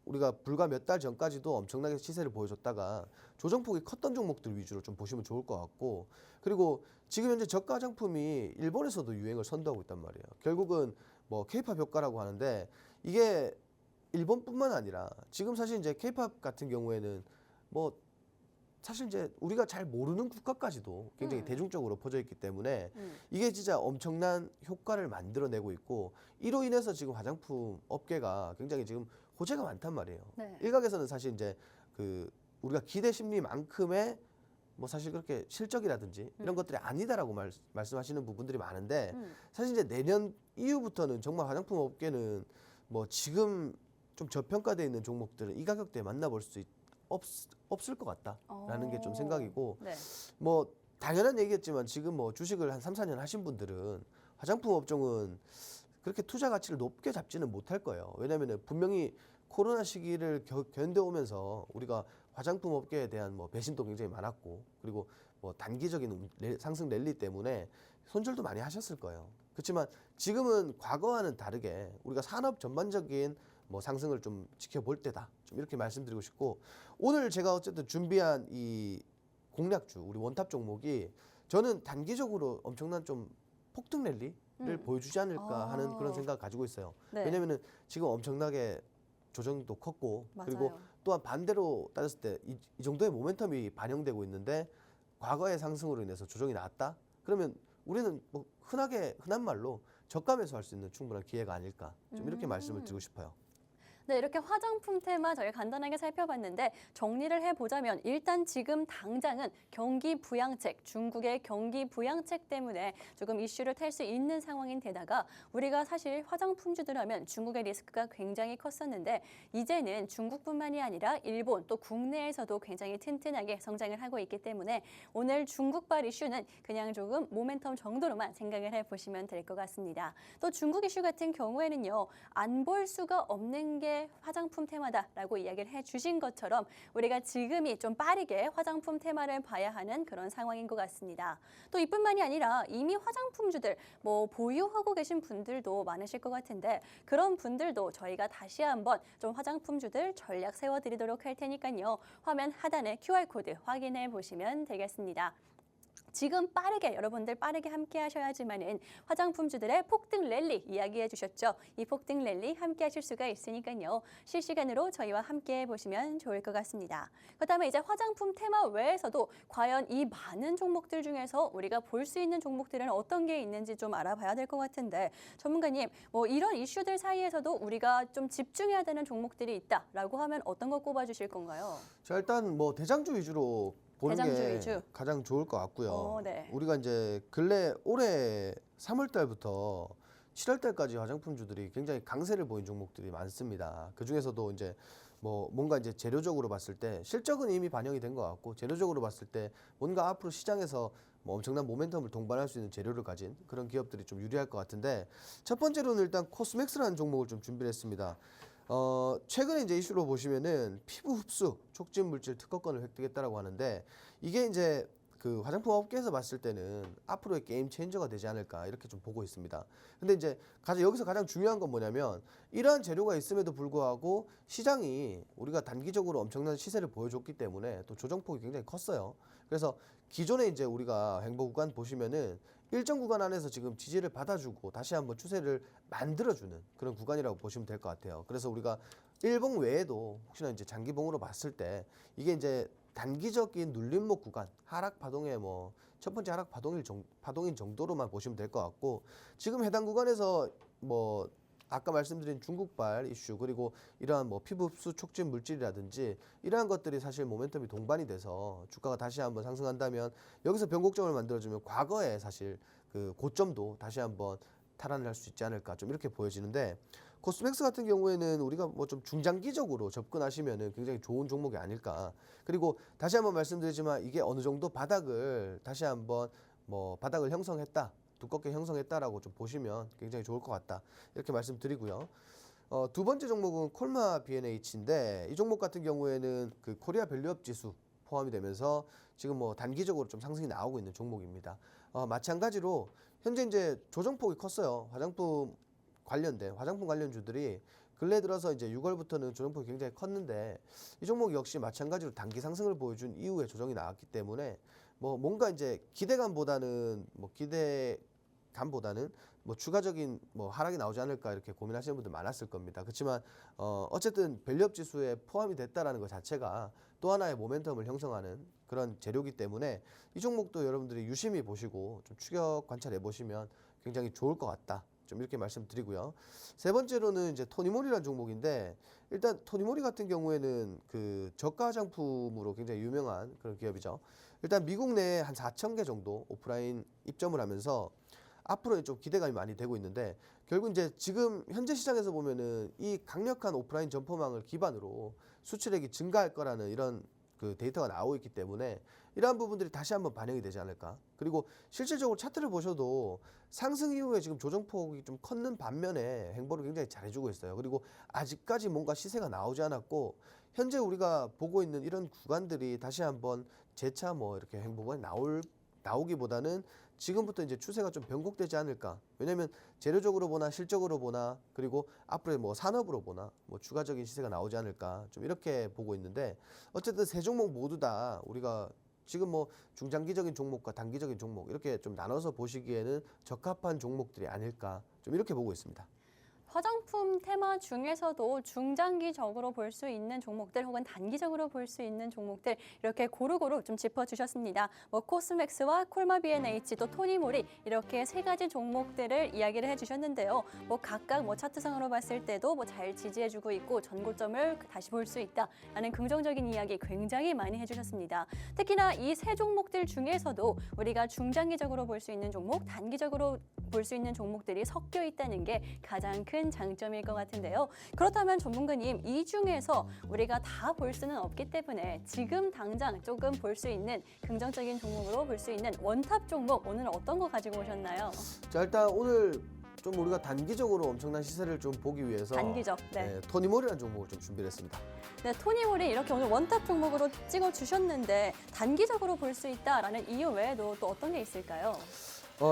우리가 불과 몇 달 전까지도 엄청나게 시세를 보여줬다가 조정폭이 컸던 종목들 위주로 좀 보시면 좋을 것 같고 그리고 지금 현재 저가 화장품이 일본에서도 유행을 선도하고 있단 말이에요. 결국은 뭐 케이팝 효과라고 하는데 이게 일본뿐만 아니라 지금 사실 이제 케이팝 같은 경우에는 뭐 사실 이제 우리가 잘 모르는 국가까지도 굉장히 대중적으로 퍼져 있기 때문에 이게 진짜 엄청난 효과를 만들어내고 있고 이로 인해서 지금 화장품 업계가 굉장히 지금 호재가 많단 말이에요. 네. 일각에서는 사실 이제 그 우리가 기대 심리만큼의 뭐 사실 그렇게 실적이라든지 이런 것들이 아니다라고 말씀하시는 부분들이 많은데 사실 이제 내년 이후부터는 정말 화장품 업계는 뭐 지금 좀 저평가되어 있는 종목들은 이 가격대에 만나볼 수 없을 것 같다라는 게 좀 생각이고 네. 뭐 당연한 얘기겠지만 지금 뭐 주식을 한 3, 4년 하신 분들은 화장품 업종은 그렇게 투자 가치를 높게 잡지는 못할 거예요. 왜냐하면 분명히 코로나 시기를 견뎌오면서 우리가 화장품 업계에 대한 뭐 배신도 굉장히 많았고 그리고 뭐 단기적인 상승 랠리 때문에 손절도 많이 하셨을 거예요. 그렇지만 지금은 과거와는 다르게 우리가 산업 전반적인 뭐 상승을 좀 지켜볼 때다. 좀 이렇게 말씀드리고 싶고 오늘 제가 어쨌든 준비한 이 공략주 우리 원탑 종목이 저는 단기적으로 엄청난 좀 폭등 랠리를 보여주지 않을까 하는 그런 생각을 가지고 있어요. 네. 왜냐면은 지금 엄청나게 조정도 컸고 그리고 맞아요. 또한 반대로 따졌을 때 이 정도의 모멘텀이 반영되고 있는데 과거의 상승으로 인해서 조정이 나왔다? 그러면 우리는 뭐 흔한 말로 저가 매수할 수 있는 충분한 기회가 아닐까 좀 이렇게 말씀을 드리고 싶어요. 네, 이렇게 화장품 테마 저희 간단하게 살펴봤는데 정리를 해보자면 일단 지금 당장은 경기 부양책, 중국의 경기 부양책 때문에 조금 이슈를 탈 수 있는 상황인 데다가 우리가 사실 화장품주들 하면 중국의 리스크가 굉장히 컸었는데 이제는 중국뿐만이 아니라 일본 또 국내에서도 굉장히 튼튼하게 성장을 하고 있기 때문에 오늘 중국발 이슈는 그냥 조금 모멘텀 정도로만 생각을 해보시면 될 것 같습니다. 또 중국 이슈 같은 경우에는요, 안 볼 수가 없는 게 화장품 테마다라고 이야기를 해주신 것처럼 우리가 지금이 좀 빠르게 화장품 테마를 봐야 하는 그런 상황인 것 같습니다. 또 이뿐만이 아니라 이미 화장품주들 뭐 보유하고 계신 분들도 많으실 것 같은데 그런 분들도 저희가 다시 한번 좀 화장품주들 전략 세워드리도록 할 테니까요. 화면 하단에 QR코드 확인해 보시면 되겠습니다. 지금 빠르게 여러분들 빠르게 함께 하셔야지만은 화장품주들의 폭등 랠리 이야기해 주셨죠. 이 폭등 랠리 함께 하실 수가 있으니까요. 실시간으로 저희와 함께 해보시면 좋을 것 같습니다. 그다음에 이제 화장품 테마 외에서도 과연 이 많은 종목들 중에서 우리가 볼 수 있는 종목들은 어떤 게 있는지 좀 알아봐야 될 것 같은데 전문가님 뭐 이런 이슈들 사이에서도 우리가 좀 집중해야 되는 종목들이 있다라고 하면 어떤 거 꼽아주실 건가요? 자 일단 뭐 대장주 위주로 보는 대장주 게 위주. 가장 좋을 것 같고요. 네. 우리가 이제 근래 올해 3월 달부터 7월 달까지 화장품주들이 굉장히 강세를 보인 종목들이 많습니다. 그 중에서도 이제 뭐 뭔가 이제 재료적으로 봤을 때 실적은 이미 반영이 된 것 같고 재료적으로 봤을 때 뭔가 앞으로 시장에서 뭐 엄청난 모멘텀을 동반할 수 있는 재료를 가진 그런 기업들이 좀 유리할 것 같은데 첫 번째로는 일단 코스맥스라는 종목을 좀 준비를 했습니다. 최근에 이제 이슈로 보시면은 피부 흡수 촉진 물질 특허권을 획득했다라고 하는데 이게 이제 그 화장품 업계에서 봤을 때는 앞으로의 게임 체인저가 되지 않을까 이렇게 좀 보고 있습니다. 근데 이제 여기서 가장 중요한 건 뭐냐면 이러한 재료가 있음에도 불구하고 시장이 우리가 단기적으로 엄청난 시세를 보여줬기 때문에 또 조정폭이 굉장히 컸어요. 그래서 기존에 이제 우리가 횡보 구간 보시면은 일정 구간 안에서 지금 지지를 받아주고 다시 한번 추세를 만들어주는 그런 구간이라고 보시면 될 것 같아요. 그래서 우리가 일봉 외에도 혹시나 이제 장기봉으로 봤을 때 이게 이제 단기적인 눌림목 구간 하락 파동의 뭐 첫 번째 하락 파동인 정도로만 보시면 될 것 같고 지금 해당 구간에서 뭐 아까 말씀드린 중국발 이슈 그리고 이러한 뭐 피부 흡수 촉진 물질이라든지 이러한 것들이 사실 모멘텀이 동반이 돼서 주가가 다시 한번 상승한다면 여기서 변곡점을 만들어주면 과거에 사실 그 고점도 다시 한번 탈환을 할 수 있지 않을까 좀 이렇게 보여지는데 코스맥스 같은 경우에는 우리가 뭐 좀 중장기적으로 접근하시면은 굉장히 좋은 종목이 아닐까. 그리고 다시 한번 말씀드리지만 이게 어느 정도 바닥을 다시 한번 뭐 바닥을 형성했다. 두껍게 형성했다라고 좀 보시면 굉장히 좋을 것 같다. 이렇게 말씀드리고요. 두 번째 종목은 콜마 B&H인데 이 종목 같은 경우에는 그 코리아 밸류업 지수 포함이 되면서 지금 뭐 단기적으로 좀 상승이 나오고 있는 종목입니다. 마찬가지로 현재 이제 조정폭이 컸어요. 화장품 관련주들이 근래 들어서 이제 6월부터는 조정폭이 굉장히 컸는데 이 종목 역시 마찬가지로 단기 상승을 보여준 이후에 조정이 나왔기 때문에 뭐 뭔가 이제 기대감보다는 뭐 추가적인 뭐 하락이 나오지 않을까 이렇게 고민하시는 분들 많았을 겁니다. 그렇지만 어쨌든 밸류업 지수에 포함이 됐다라는 것 자체가 또 하나의 모멘텀을 형성하는 그런 재료이기 때문에 이 종목도 여러분들이 유심히 보시고 좀 추격 관찰해 보시면 굉장히 좋을 것 같다. 좀 이렇게 말씀드리고요. 세 번째로는 이제 토니모리라는 종목인데 일단 토니모리 같은 경우에는 그 저가 화장품으로 굉장히 유명한 그런 기업이죠. 일단 미국 내에 한 4,000개 정도 오프라인 입점을 하면서 앞으로 좀 기대감이 많이 되고 있는데 결국 이제 지금 현재 시장에서 보면은 이 강력한 오프라인 점포망을 기반으로 수출액이 증가할 거라는 이런 그 데이터가 나오고 있기 때문에 이러한 부분들이 다시 한번 반영이 되지 않을까. 그리고 실질적으로 차트를 보셔도 상승 이후에 지금 조정폭이 좀 컸는 반면에 행보를 굉장히 잘해주고 있어요. 그리고 아직까지 뭔가 시세가 나오지 않았고 현재 우리가 보고 있는 이런 구간들이 다시 한번 재차 뭐 이렇게 행보가 나오기보다는 지금부터 이제 추세가 좀 변곡되지 않을까. 왜냐하면 재료적으로 보나 실적으로 보나 그리고 앞으로의 뭐 산업으로 보나 뭐 추가적인 시세가 나오지 않을까 좀 이렇게 보고 있는데 어쨌든 세 종목 모두 다 우리가 지금 뭐 중장기적인 종목과 단기적인 종목 이렇게 좀 나눠서 보시기에는 적합한 종목들이 아닐까 좀 이렇게 보고 있습니다. 화장품 테마 중에서도 중장기적으로 볼 수 있는 종목들 혹은 단기적으로 볼 수 있는 종목들 이렇게 고루고루 좀 짚어주셨습니다. 뭐 코스맥스와 콜마 B&H 또 토니모리 이렇게 세 가지 종목들을 이야기를 해주셨는데요. 뭐 각각 뭐 차트상으로 봤을 때도 뭐 잘 지지해주고 있고 전고점을 다시 볼 수 있다라는 긍정적인 이야기 굉장히 많이 해주셨습니다. 특히나 이 세 종목들 중에서도 우리가 중장기적으로 볼 수 있는 종목, 단기적으로 볼 수 있는 종목들이 섞여 있다는 게 가장 큰 장점일 것 같은데요. 그렇다면 전문가님, 이 중에서 우리가 다 볼 수는 없기 때문에 지금 당장 조금 볼 수 있는 긍정적인 종목으로 볼 수 있는 원탑 종목 오늘 어떤 거 가지고 오셨나요? 자 일단 오늘 좀 우리가 단기적으로 엄청난 시세를 좀 보기 위해서 단기적, 네. 토니모리라는 종목을 좀 준비를 했습니다. 네, 토니모리 이렇게 오늘 원탑 종목으로 찍어주셨는데 단기적으로 볼 수 있다라는 이유 외에도 또 어떤 게 있을까요?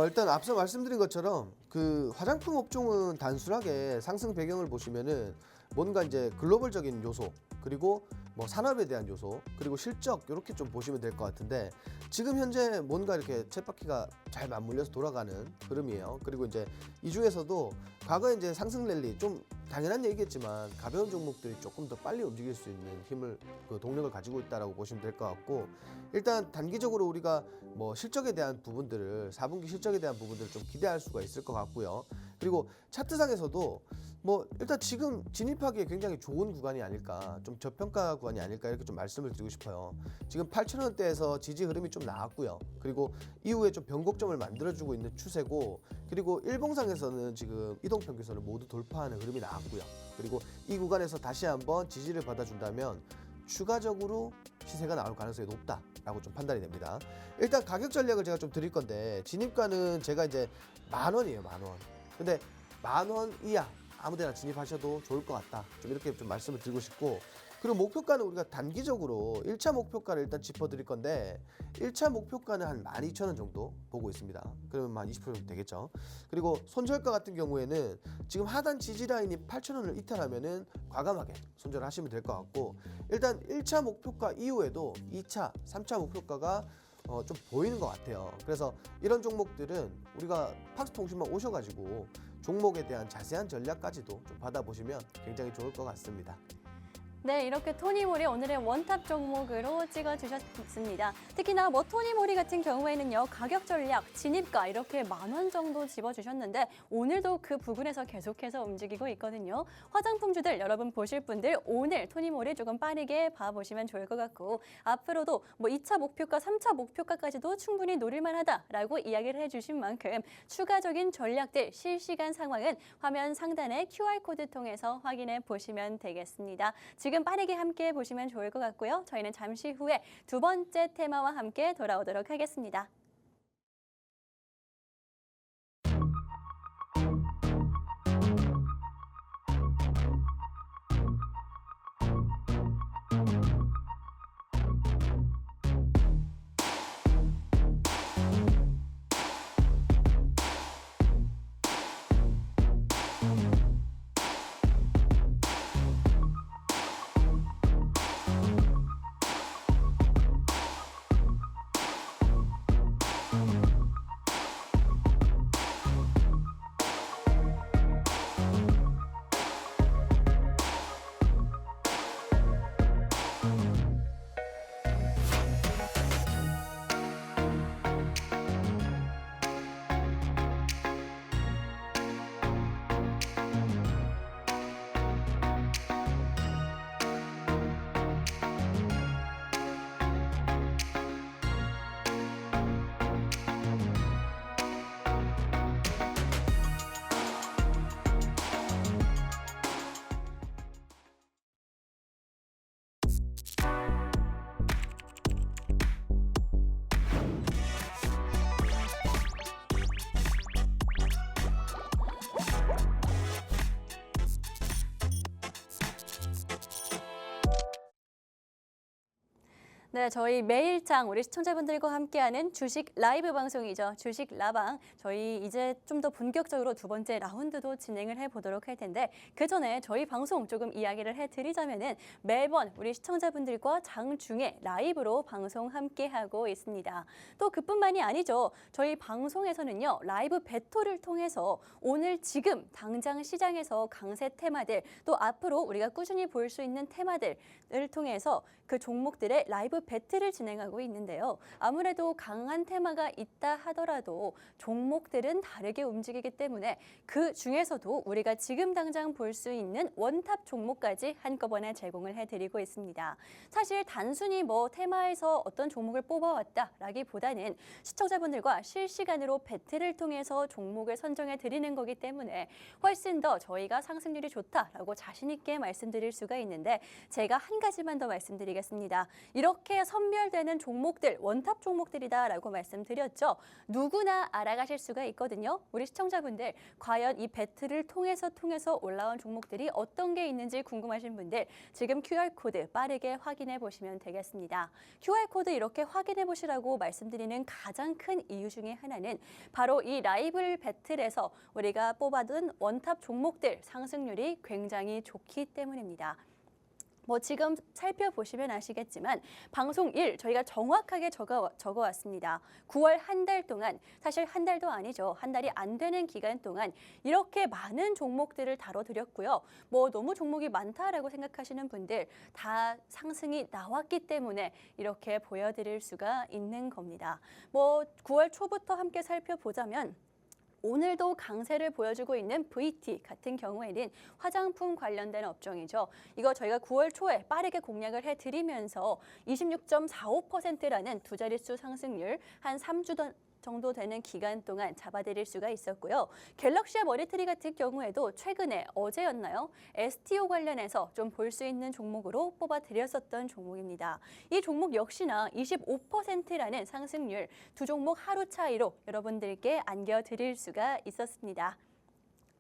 일단 앞서 말씀드린 것처럼 그 화장품 업종은 단순하게 상승 배경을 보시면은 뭔가 이제 글로벌적인 요소 그리고 뭐 산업에 대한 요소 그리고 실적 이렇게 좀 보시면 될 것 같은데 지금 현재 뭔가 이렇게 쳇바퀴가 잘 맞물려서 돌아가는 흐름이에요. 그리고 이제 이 중에서도 과거에 이제 상승 랠리 좀 당연한 얘기겠지만 가벼운 종목들이 조금 더 빨리 움직일 수 있는 힘을 그 동력을 가지고 있다라고 보시면 될 것 같고 일단 단기적으로 우리가 뭐 실적에 대한 부분들을 4분기 실적에 대한 부분들을 좀 기대할 수가 있을 것 같고요. 그리고 차트상에서도 뭐 일단 지금 진입하기에 굉장히 좋은 구간이 아닐까 좀 저평가 구간이 아닐까 이렇게 좀 말씀을 드리고 싶어요. 지금 8,000원대에서 지지 흐름이 좀 나왔고요. 그리고 이후에 좀 변곡점을 만들어주고 있는 추세고 그리고 일봉상에서는 지금 이동평균선을 모두 돌파하는 흐름이 나왔고요. 그리고 이 구간에서 다시 한번 지지를 받아준다면 추가적으로 시세가 나올 가능성이 높다라고 좀 판단이 됩니다. 일단 가격 전략을 제가 좀 드릴 건데 진입가는 제가 이제 10,000원이에요. 10,000원. 근데 10,000원 이하 아무데나 진입하셔도 좋을 것 같다. 좀 이렇게 좀 말씀을 드리고 싶고 그리고 목표가는 우리가 단기적으로 1차 목표가를 일단 짚어드릴 건데 1차 목표가는 한 12,000원 정도 보고 있습니다. 그러면 한 20% 정도 되겠죠. 그리고 손절가 같은 경우에는 지금 하단 지지 라인이 8,000원을 이탈하면은 과감하게 손절하시면 될 것 같고 일단 1차 목표가 이후에도 2차, 3차 목표가가 좀 보이는 것 같아요. 그래서 이런 종목들은 우리가 팍스통신만 오셔가지고 종목에 대한 자세한 전략까지도 좀 받아보시면 굉장히 좋을 것 같습니다. 네, 이렇게 토니모리 오늘의 원탑 종목으로 찍어주셨습니다. 특히나 뭐 토니모리 같은 경우에는요, 가격 전략, 진입가 이렇게 10,000원 정도 집어주셨는데 오늘도 그 부분에서 계속해서 움직이고 있거든요. 화장품주들 여러분 보실 분들 오늘 토니모리 조금 빠르게 봐보시면 좋을 것 같고 앞으로도 뭐 2차 목표가, 3차 목표가까지도 충분히 노릴만하다라고 이야기를 해주신 만큼 추가적인 전략들, 실시간 상황은 화면 상단의 QR코드 통해서 확인해 보시면 되겠습니다. 지금 빠르게 함께 보시면 좋을 것 같고요. 저희는 잠시 후에 두 번째 테마와 함께 돌아오도록 하겠습니다. 네, 저희 매일장 우리 시청자분들과 함께하는 주식 라이브 방송이죠. 주식 라방. 저희 이제 좀 더 본격적으로 두 번째 라운드도 진행을 해보도록 할 텐데 그 전에 저희 방송 조금 이야기를 해드리자면은 매번 우리 시청자분들과 장중에 라이브로 방송 함께하고 있습니다. 또 그뿐만이 아니죠. 저희 방송에서는요. 라이브 배틀을 통해서 오늘 지금 당장 시장에서 강세 테마들 또 앞으로 우리가 꾸준히 볼 수 있는 테마들을 통해서 그 종목들의 라이브 배틀을 진행하고 있는데요. 아무래도 강한 테마가 있다 하더라도 종목들은 다르게 움직이기 때문에 그 중에서도 우리가 지금 당장 볼 수 있는 원탑 종목까지 한꺼번에 제공을 해드리고 있습니다. 사실 단순히 뭐 테마에서 어떤 종목을 뽑아왔다라기보다는 시청자분들과 실시간으로 배틀을 통해서 종목을 선정해 드리는 거기 때문에 훨씬 더 저희가 상승률이 좋다라고 자신 있게 말씀드릴 수가 있는데 제가 한 가지만 더 말씀드리겠습니다. 이렇게 선별되는 종목들, 원탑 종목들이다라고 말씀드렸죠. 누구나 알아가실 수가 있거든요. 우리 시청자분들 과연 이 배틀을 통해서 올라온 종목들이 어떤 게 있는지 궁금하신 분들 지금 QR코드 빠르게 확인해 보시면 되겠습니다. QR코드 이렇게 확인해 보시라고 말씀드리는 가장 큰 이유 중에 하나는 바로 이 라이브 배틀에서 우리가 뽑아둔 원탑 종목들 상승률이 굉장히 좋기 때문입니다. 뭐 지금 살펴보시면 아시겠지만 방송 1 저희가 정확하게 적어왔습니다. 9월 한 달 동안 사실 한 달도 아니죠. 한 달이 안 되는 기간 동안 이렇게 많은 종목들을 다뤄드렸고요. 뭐 너무 종목이 많다라고 생각하시는 분들 다 상승이 나왔기 때문에 이렇게 보여드릴 수가 있는 겁니다. 뭐 9월 초부터 함께 살펴보자면 오늘도 강세를 보여주고 있는 VT 같은 경우에는 화장품 관련된 업종이죠. 이거 저희가 9월 초에 빠르게 공략을 해드리면서 26.45%라는 두 자릿수 상승률 한 3주 정도 되는 기간 동안 잡아드릴 수가 있었고요. 갤럭시와 머리트리 같은 경우에도 최근에 어제였나요? STO 관련해서 좀 볼 수 있는 종목으로 뽑아드렸었던 종목입니다. 이 종목 역시나 25%라는 상승률 두 종목 하루 차이로 여러분들께 안겨드릴 수가 있었습니다.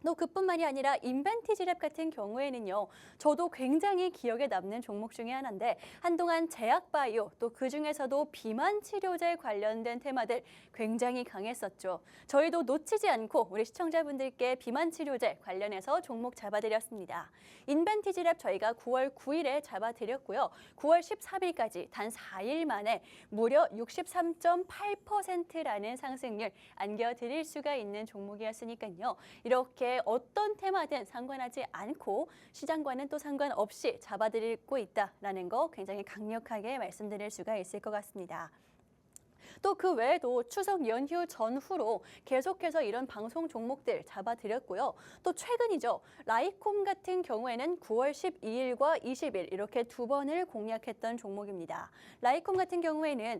또 그뿐만이 아니라 인벤티지랩 같은 경우에는요. 저도 굉장히 기억에 남는 종목 중에 하나인데 한동안 제약바이오 또 그중에서도 비만 치료제 관련된 테마들 굉장히 강했었죠. 저희도 놓치지 않고 우리 시청자분들께 비만 치료제 관련해서 종목 잡아드렸습니다. 인벤티지랩 저희가 9월 9일에 잡아드렸고요. 9월 13일까지 단 4일 만에 무려 63.8%라는 상승률 안겨드릴 수가 있는 종목이었으니까요. 이렇게 어떤 테마든 상관하지 않고 시장과는 또 상관없이 잡아들이고 있다라는 거 굉장히 강력하게 말씀드릴 수가 있을 것 같습니다. 또 그 외에도 추석 연휴 전후로 계속해서 이런 방송 종목들 잡아드렸고요. 또 최근이죠. 라이콤 같은 경우에는 9월 12일과 20일 이렇게 두 번을 공략했던 종목입니다. 라이콤 같은 경우에는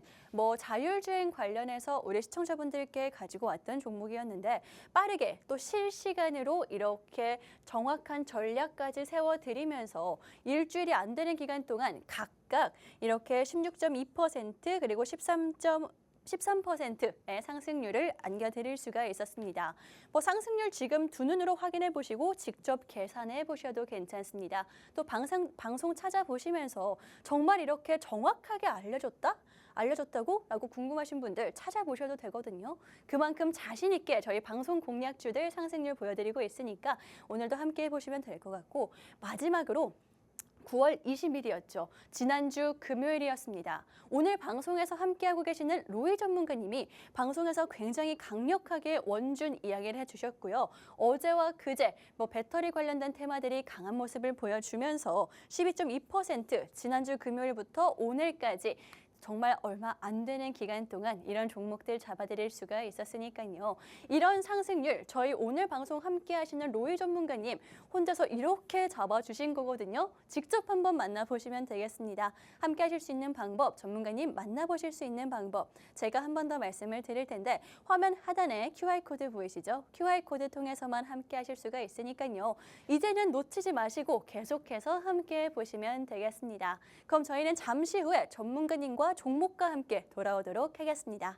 자율주행 관련해서 우리 시청자분들께 가지고 왔던 종목이었는데 빠르게 또 실시간으로 이렇게 정확한 전략까지 세워드리면서 일주일이 안 되는 기간 동안 각각 이렇게 16.2% 그리고 13%의 상승률을 안겨드릴 수가 있었습니다. 상승률 지금 두 눈으로 확인해 보시고 직접 계산해 보셔도 괜찮습니다. 또 방송 찾아보시면서 정말 이렇게 정확하게 알려줬다고? 라고 궁금하신 분들 찾아보셔도 되거든요. 그만큼 자신 있게 저희 방송 공략주들 상승률 보여드리고 있으니까 오늘도 함께 해보시면 될 것 같고 마지막으로 9월 20일이었죠. 지난주 금요일이었습니다. 오늘 방송에서 함께하고 계시는 로이 전문가님이 방송에서 굉장히 강력하게 원준 이야기를 해주셨고요. 어제와 그제 배터리 관련된 테마들이 강한 모습을 보여주면서 12.2% 지난주 금요일부터 오늘까지 정말 얼마 안 되는 기간 동안 이런 종목들 잡아드릴 수가 있었으니까요. 이런 상승률 저희 오늘 방송 함께 하시는 로이 전문가님 혼자서 이렇게 잡아주신 거거든요. 직접 한번 만나보시면 되겠습니다. 함께 하실 수 있는 방법, 전문가님 만나보실 수 있는 방법 제가 한 번 더 말씀을 드릴 텐데 화면 하단에 QR코드 보이시죠? QR코드 통해서만 함께 하실 수가 있으니까요. 이제는 놓치지 마시고 계속해서 함께 보시면 되겠습니다. 그럼 저희는 잠시 후에 전문가님과 종목과 함께 돌아오도록 하겠습니다.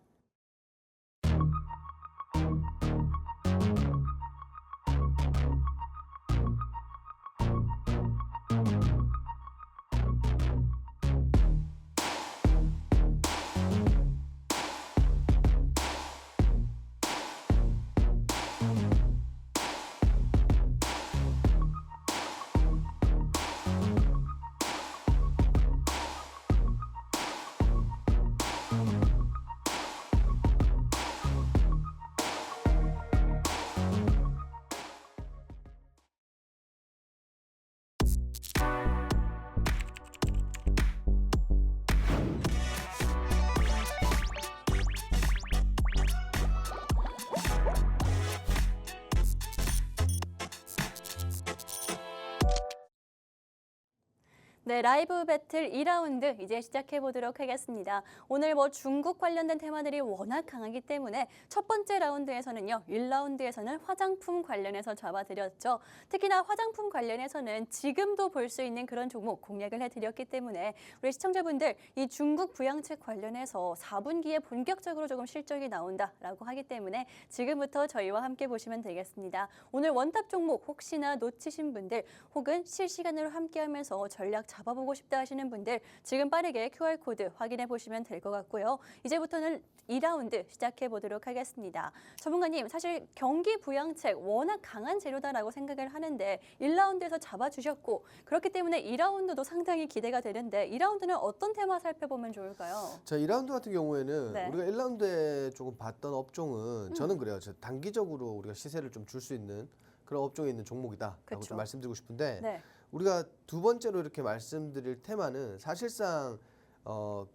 네, 라이브 배틀 2라운드 이제 시작해 보도록 하겠습니다. 오늘 중국 관련된 테마들이 워낙 강하기 때문에 첫 번째 라운드에서는요. 1라운드에서는 화장품 관련해서 잡아드렸죠. 특히나 화장품 관련해서는 지금도 볼 수 있는 그런 종목 공략을 해드렸기 때문에 우리 시청자분들 이 중국 부양책 관련해서 4분기에 본격적으로 조금 실적이 나온다라고 하기 때문에 지금부터 저희와 함께 보시면 되겠습니다. 오늘 원탑 종목 혹시나 놓치신 분들 혹은 실시간으로 함께하면서 전략 잡아보고 싶다 하시는 분들 지금 빠르게 QR코드 확인해 보시면 될 것 같고요. 이제부터는 2라운드 시작해 보도록 하겠습니다. 전문가님, 사실 경기 부양책 워낙 강한 재료다라고 생각을 하는데 1라운드에서 잡아주셨고 그렇기 때문에 2라운드도 상당히 기대가 되는데 2라운드는 어떤 테마 살펴보면 좋을까요? 자, 2라운드 같은 경우에는 네. 우리가 1라운드에 조금 봤던 업종은 저는 그래요. 단기적으로 우리가 시세를 좀 줄 수 있는 그런 업종에 있는 종목이다라고 그쵸. 좀 말씀드리고 싶은데 네. 우리가 두 번째로 이렇게 말씀드릴 테마는 사실상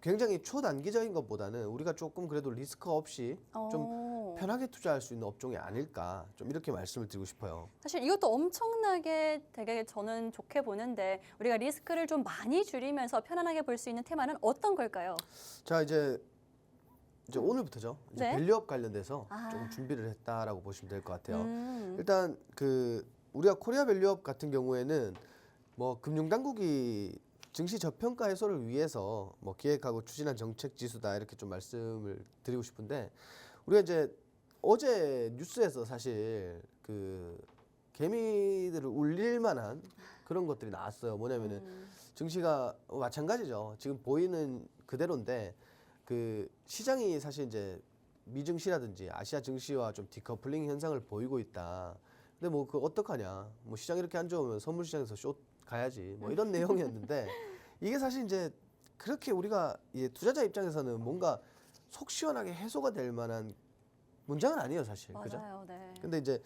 굉장히 초단기적인 것보다는 우리가 조금 그래도 리스크 없이 좀 편하게 투자할 수 있는 업종이 아닐까 좀 이렇게 말씀을 드리고 싶어요. 사실 이것도 엄청나게 되게 저는 좋게 보는데 우리가 리스크를 좀 많이 줄이면서 편안하게 볼 수 있는 테마는 어떤 걸까요? 자, 이제 오늘부터죠. 이제 네. 밸류업 관련돼서 아. 조금 준비를 했다라고 보시면 될 것 같아요. 음. 일단 우리가 코리아 밸류업 같은 경우에는 금융당국이 증시 저평가 해소를 위해서 기획하고 추진한 정책 지수다 이렇게 좀 말씀을 드리고 싶은데 우리가 이제 어제 뉴스에서 사실 개미들을 울릴 만한 그런 것들이 나왔어요. 뭐냐면은 증시가 마찬가지죠. 지금 보이는 그대로인데 그 시장이 사실 이제 미증시라든지 아시아 증시와 좀 디커플링 현상을 보이고 있다. 근데 뭐 그 어떡하냐? 뭐 시장 이렇게 안 좋으면 선물 시장에서 숏 가야지. 뭐 이런 내용이었는데 이게 사실 이제 그렇게 우리가 투자자 입장에서는 뭔가 속 시원하게 해소가 될 만한 문장은 아니에요, 사실. 그죠? 맞아요. 네. 근데 이제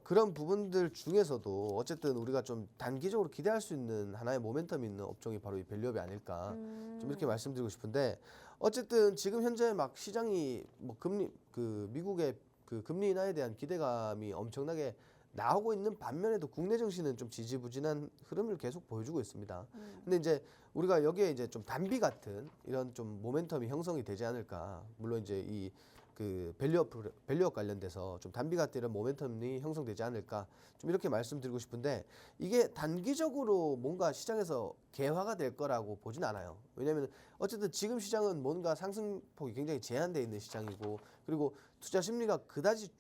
그런 부분들 중에서도 어쨌든 우리가 좀 단기적으로 기대할 수 있는 하나의 모멘텀이 있는 업종이 바로 이 밸류업이 아닐까 좀 이렇게 말씀드리고 싶은데 어쨌든 지금 현재 막 시장이 뭐 금리 그 미국의 그 금리 인하에 대한 기대감이 엄청나게 나오고 있는 반면에도 국내 증시는 좀 지지부진한 흐름을 계속 보여주고 있습니다. 근데 이제 우리가 여기에 이제 좀 단비 같은 이런 좀 모멘텀이 형성이 되지 않을까. 물론 이제 이 그 밸류업 관련돼서 좀 단비 같은 이런 모멘텀이 형성되지 않을까 좀 이렇게 말씀드리고 싶은데 이게 단기적으로 뭔가 시장에서 개화가 될 거라고 보진 않아요. 왜냐하면 어쨌든 지금 시장은 뭔가 상승폭이 굉장히 제한되어 있는 시장이고 그리고 투자 심리가 그다지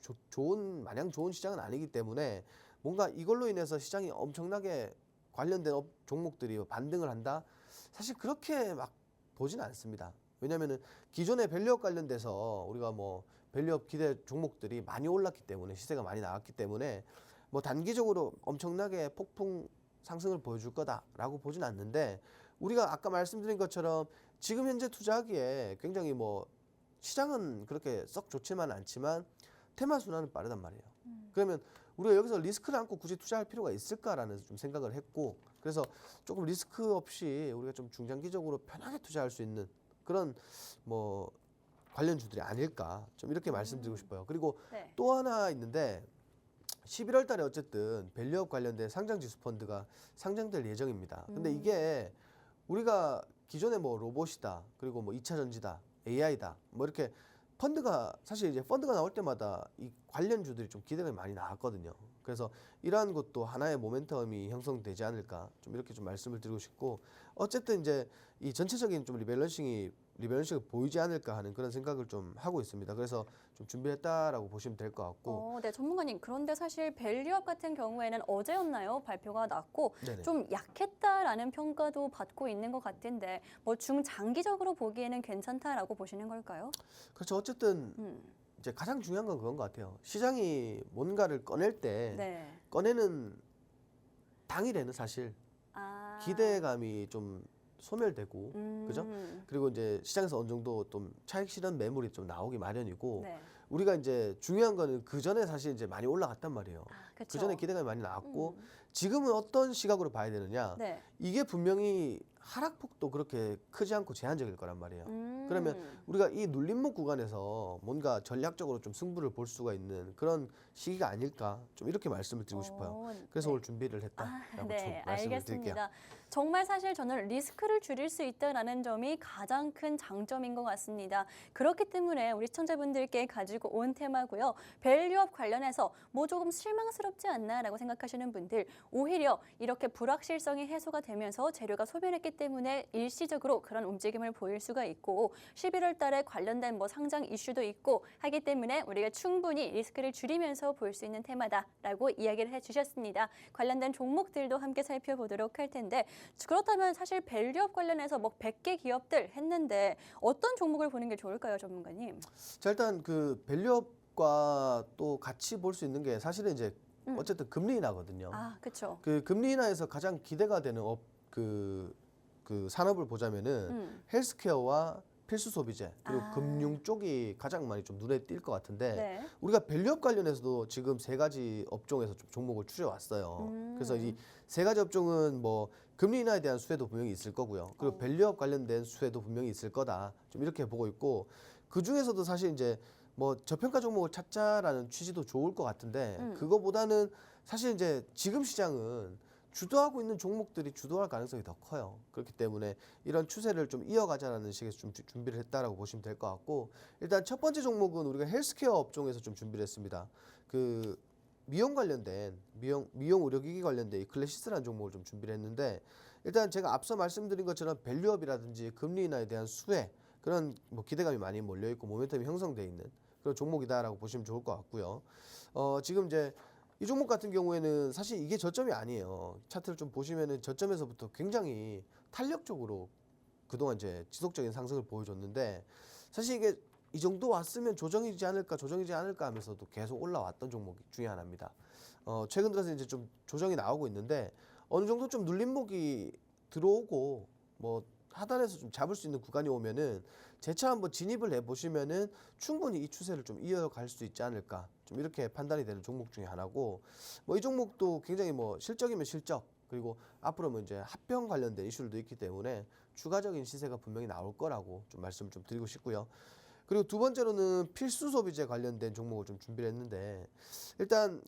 마냥 좋은 시장은 아니기 때문에 뭔가 이걸로 인해서 시장이 엄청나게 관련된 종목들이 반등을 한다? 사실 그렇게 막 보진 않습니다. 왜냐하면은 기존의 밸류업 관련돼서 우리가 뭐 밸류업 기대 종목들이 많이 올랐기 때문에 시세가 많이 나왔기 때문에 뭐 단기적으로 엄청나게 폭풍 상승을 보여줄 거다라고 보진 않는데 우리가 아까 말씀드린 것처럼 지금 현재 투자하기에 굉장히 뭐 시장은 그렇게 썩 좋지만 않지만 테마 순환은 빠르단 말이에요. 그러면 우리가 여기서 리스크를 안고 굳이 투자할 필요가 있을까라는 좀 생각을 했고 그래서 조금 리스크 없이 우리가 좀 중장기적으로 편하게 투자할 수 있는 그런 뭐 관련주들이 아닐까 좀 이렇게 말씀드리고 싶어요. 그리고 네. 또 하나 있는데 11월 달에 어쨌든 밸류업 관련된 상장지수 펀드가 상장될 예정입니다. 근데 이게 우리가 기존에 뭐 로봇이다 그리고 뭐 2차 전지다 AI다 뭐 이렇게 펀드가 사실 이제 펀드가 나올 때마다 이 관련주들이 좀 기대가 많이 나왔거든요. 그래서 이러한 것도 하나의 모멘텀이 형성되지 않을까 좀 이렇게 좀 말씀을 드리고 싶고 어쨌든 이제 이 전체적인 좀 리밸런싱이 보이지 않을까 하는 그런 생각을 좀 하고 있습니다. 그래서 좀 준비했다라고 보시면 될 것 같고. 네, 전문가님. 그런데 사실 밸류업 같은 경우에는 어제였나요? 발표가 났고 네네. 좀 약했다라는 평가도 받고 있는 것 같은데 뭐 중장기적으로 보기에는 괜찮다라고 보시는 걸까요? 그렇죠. 어쨌든 이제 가장 중요한 건 그건 것 같아요. 시장이 뭔가를 꺼낼 때 네. 꺼내는 당일에는 사실 아. 기대감이 좀 소멸되고 그죠? 그리고 이제 시장에서 어느 정도 좀 차익 실현 매물이 좀 나오기 마련이고 네. 우리가 이제 중요한 거는 그 전에 사실 이제 많이 올라갔단 말이에요. 그쵸. 그 전에 기대감이 많이 나왔고 지금은 어떤 시각으로 봐야 되느냐? 네. 이게 분명히 하락폭도 그렇게 크지 않고 제한적일 거란 말이에요. 그러면 우리가 이 눌림목 구간에서 뭔가 전략적으로 좀 승부를 볼 수가 있는 그런 시기가 아닐까 좀 이렇게 말씀을 드리고 싶어요. 그래서 네. 오늘 준비를 했다라고 좀 네, 말씀을 드릴게요. 알겠습니다. 정말 사실 저는 리스크를 줄일 수 있다는 점이 가장 큰 장점인 것 같습니다. 그렇기 때문에 우리 시청자분들께 가지고 온 테마고요. 밸류업 관련해서 뭐 조금 실망스럽지 않나라고 생각하시는 분들 오히려 이렇게 불확실성이 해소가 되면서 재료가 소멸했기 때문에 일시적으로 그런 움직임을 보일 수가 있고 11월 달에 관련된 뭐 상장 이슈도 있고 하기 때문에 우리가 충분히 리스크를 줄이면서 볼 수 있는 테마다라고 이야기를 해주셨습니다. 관련된 종목들도 함께 살펴보도록 할 텐데 그렇다면 사실 밸류업 관련해서 뭐 100개 기업들 했는데 어떤 종목을 보는 게 좋을까요, 전문가님? 자, 일단 그 밸류업과 또 같이 볼 수 있는 게 사실은 이제 어쨌든 금리 인하거든요. 아, 그렇죠. 그 금리 인하에서 가장 기대가 되는 그 산업을 보자면은 헬스케어와 필수 소비재 그리고 금융 쪽이 가장 많이 좀 눈에 띌 것 같은데 네. 우리가 밸류업 관련해서도 지금 세 가지 업종에서 좀 종목을 추려왔어요. 그래서 이 세 가지 업종은 뭐 금리 인하에 대한 수혜도 분명히 있을 거고요. 그리고 밸류업 관련된 수혜도 분명히 있을 거다. 좀 이렇게 보고 있고 그 중에서도 사실 이제 뭐 저평가 종목을 찾자라는 취지도 좋을 것 같은데 그거보다는 사실 이제 지금 시장은 주도하고 있는 종목들이 주도할 가능성이 더 커요. 그렇기 때문에 이런 추세를 좀 이어가자라는 식에서 좀 준비를 했다라고 보시면 될 것 같고 일단 첫 번째 종목은 우리가 헬스케어 업종에서 좀 준비를 했습니다. 그 미용 관련된 미용 의료기기 관련된 이 클래시스라는 종목을 좀 준비를 했는데 일단 제가 앞서 말씀드린 것처럼 밸류업이라든지 금리 인하에 대한 수혜 그런 뭐 기대감이 많이 몰려 있고 모멘텀이 형성돼 있는 그런 종목이다라고 보시면 좋을 것 같고요. 지금 이제 이 종목 같은 경우에는 사실 이게 저점이 아니에요. 차트를 좀 보시면은 저점에서부터 굉장히 탄력적으로 그동안 이제 지속적인 상승을 보여줬는데 사실 이게 이 정도 왔으면 조정이지 않을까 하면서도 계속 올라왔던 종목 중에 하나입니다. 최근 들어서 이제 좀 조정이 나오고 있는데 어느 정도 좀 눌림목이 들어오고 뭐 하단에서 좀 잡을 수 있는 구간이 오면은 재차 한번 진입을 해 보시면은 충분히 이 추세를 좀 이어갈 수 있지 않을까 좀 이렇게 판단이 되는 종목 중에 하나고 뭐 이 종목도 굉장히 뭐 실적이면 실적 그리고 앞으로 뭐 이제 합병 관련된 이슈들도 있기 때문에 추가적인 시세가 분명히 나올 거라고 좀 말씀 좀 드리고 싶고요. 그리고 두 번째로는 필수 소비재 관련된 종목을 좀 준비를 했는데 일단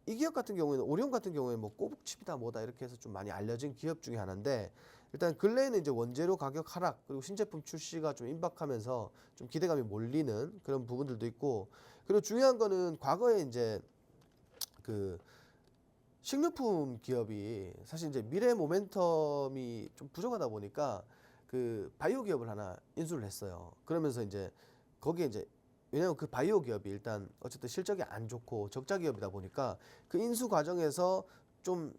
이 기업 같은 경우에는 오리온 같은 경우에 뭐 꼬북칩이다 뭐다 이렇게 해서 좀 많이 알려진 기업 중에 하나인데 일단 근래에는 이제 원재료 가격 하락 그리고 신제품 출시가 좀 임박하면서 좀 기대감이 몰리는 그런 부분들도 있고 그리고 중요한 거는 과거에 이제 그 식료품 기업이 사실 이제 미래 모멘텀이 좀 부족하다 보니까 그 바이오 기업을 하나 인수를 했어요. 그러면서 이제 거기에 이제 왜냐하면 그 바이오 기업이 일단 어쨌든 실적이 안 좋고 적자 기업이다 보니까 그 인수 과정에서 좀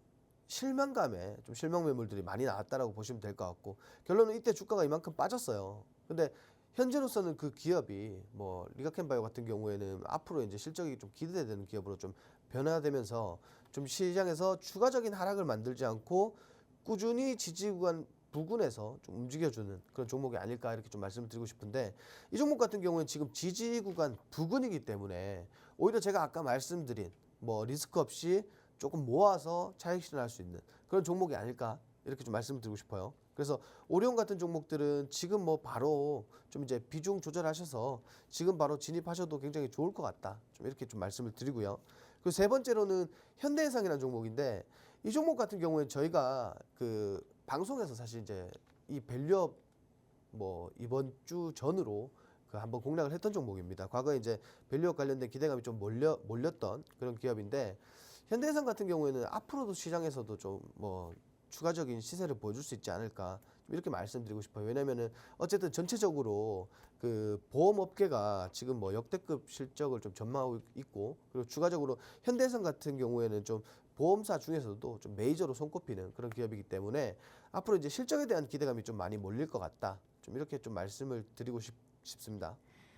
실망감에 좀 실망 매물들이 많이 나왔다라고 보시면 될 것 같고 결론은 이때 주가가 이만큼 빠졌어요. 근데 현재로서는 그 기업이 뭐 리가켄바이오 같은 경우에는 앞으로 이제 실적이 좀 기대되는 기업으로 좀 변화되면서 좀 시장에서 추가적인 하락을 만들지 않고 꾸준히 지지 구간 부근에서 좀 움직여주는 그런 종목이 아닐까 이렇게 좀 말씀을 드리고 싶은데 이 종목 같은 경우는 지금 지지 구간 부근이기 때문에 오히려 제가 아까 말씀드린 뭐 리스크 없이 조금 모아서 차익 실현할 수 있는 그런 종목이 아닐까 이렇게 좀 말씀을 드리고 싶어요. 그래서 오리온 같은 종목들은 지금 뭐 바로 좀 이제 비중 조절하셔서 지금 바로 진입하셔도 굉장히 좋을 것 같다. 좀 이렇게 좀 말씀을 드리고요. 그리고 세 번째로는 현대해상이라는 종목인데 이 종목 같은 경우에 저희가 그 방송에서 사실 이제 이 밸류업 뭐 이번 주 전으로 그 한번 공략을 했던 종목입니다. 과거에 이제 밸류업 관련된 기대감이 좀 몰렸던 그런 기업인데 현대해상 같은 경우에는 앞으로도 시장에서도 좀 뭐 추가적인 시세를 보여줄 수 있지 않을까 이렇게 말씀드리고 싶어요. 왜냐면은 어쨌든 전체적으로 그 보험업계가 지금 뭐 역대급 실적을 좀 전망하고 있고 그리고 추가적으로 현대해상 같은 경우에는 좀 보험사 중에서도 좀 메이저로 손꼽히는 그런 기업이기 때문에 앞으로 이제 실적에 대한 기대감이 좀 많이 몰릴 것 같다. 좀 이렇게 좀 말씀을 드리고 싶습니다.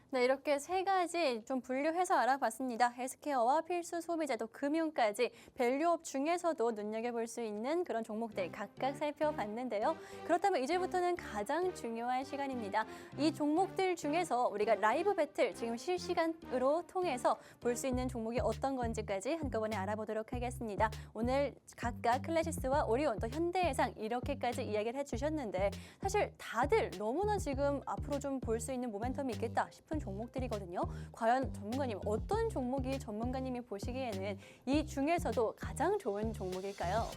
네, 이렇게 세 가지 좀 분류해서 알아봤습니다. 헬스케어와 필수 소비재 또 금융까지 밸류업 중에서도 눈여겨볼 수 있는 그런 종목들 각각 살펴봤는데요. 그렇다면 이제부터는 가장 중요한 시간입니다. 이 종목들 중에서 우리가 라이브 배틀 지금 실시간으로 통해서 볼 수 있는 종목이 어떤 건지까지 한꺼번에 알아보도록 하겠습니다. 오늘 각각 클래시스와 오리온 또 현대해상 이렇게까지 이야기를 해주셨는데 사실 다들 너무나 지금 앞으로 좀 볼 수 있는 모멘텀이 있겠다 싶은 종목들이거든요. 과연 전문가님 어떤 종목이 전문가님이 보시기에는 이 중에서도 가장 좋은 종목일까요?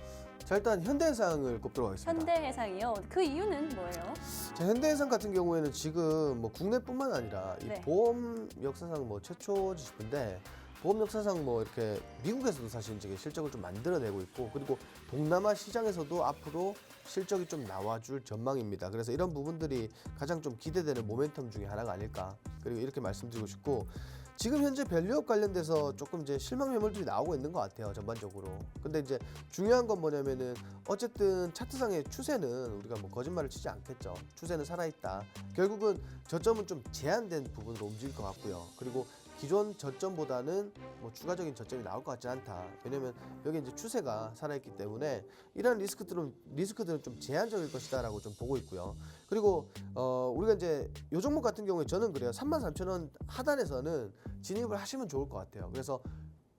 자 일단 현대해상을 꼽도록 하겠습니다. 현대해상이요. 그 이유는 뭐예요? 자, 현대해상 같은 경우에는 지금 뭐 국내뿐만 아니라 이 네. 보험 역사상 뭐 최초지 싶은데 보험 역사상 뭐 이렇게 미국에서도 사실 이제 실적을 좀 만들어내고 있고 그리고 동남아 시장에서도 앞으로 실적이 좀 나와줄 전망입니다. 그래서 이런 부분들이 가장 좀 기대되는 모멘텀 중에 하나가 아닐까 그리고 이렇게 말씀드리고 싶고 지금 현재 밸류업 관련돼서 조금 이제 실망 매물들이 나오고 있는 것 같아요 전반적으로. 근데 이제 중요한 건 뭐냐면은 어쨌든 차트상의 추세는 우리가 뭐 거짓말을 치지 않겠죠. 추세는 살아있다. 결국은 저점은 좀 제한된 부분으로 움직일 것 같고요. 그리고 기존 저점보다는 뭐 추가적인 저점이 나올 것 같지 않다. 왜냐면 여기 이제 추세가 살아있기 때문에 이런 리스크들은 좀 제한적일 것이다라고 좀 보고 있고요. 그리고 우리가 이제 요 종목 같은 경우에 저는 그래요. 33,000원 하단에서는 진입을 하시면 좋을 것 같아요. 그래서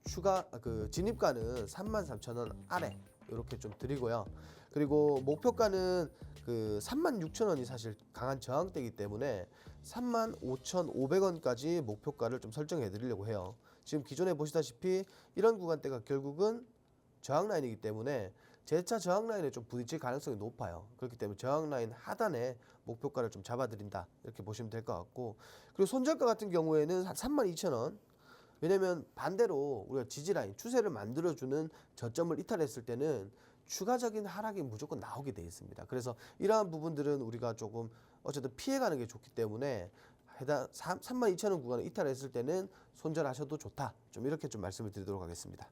추가 그 진입가는 33,000원 아래 이렇게 좀 드리고요. 그리고 목표가는 그 36,000원이 사실 강한 저항대이기 때문에 35,500원까지 목표가를 좀 설정해 드리려고 해요. 지금 기존에 보시다시피 이런 구간대가 결국은 저항 라인이기 때문에 재차 저항 라인에 좀 부딪힐 가능성이 높아요. 그렇기 때문에 저항 라인 하단에 목표가를 좀 잡아드린다 이렇게 보시면 될 것 같고 그리고 손절가 같은 경우에는 한 32,000원 왜냐면 반대로 우리가 지지 라인 추세를 만들어주는 저점을 이탈했을 때는 추가적인 하락이 무조건 나오게 돼 있습니다. 그래서 이러한 부분들은 우리가 조금 어쨌든 피해가는 게 좋기 때문에 해당 32,000원 구간을 이탈했을 때는 손절하셔도 좋다. 좀 이렇게 좀 말씀을 드리도록 하겠습니다.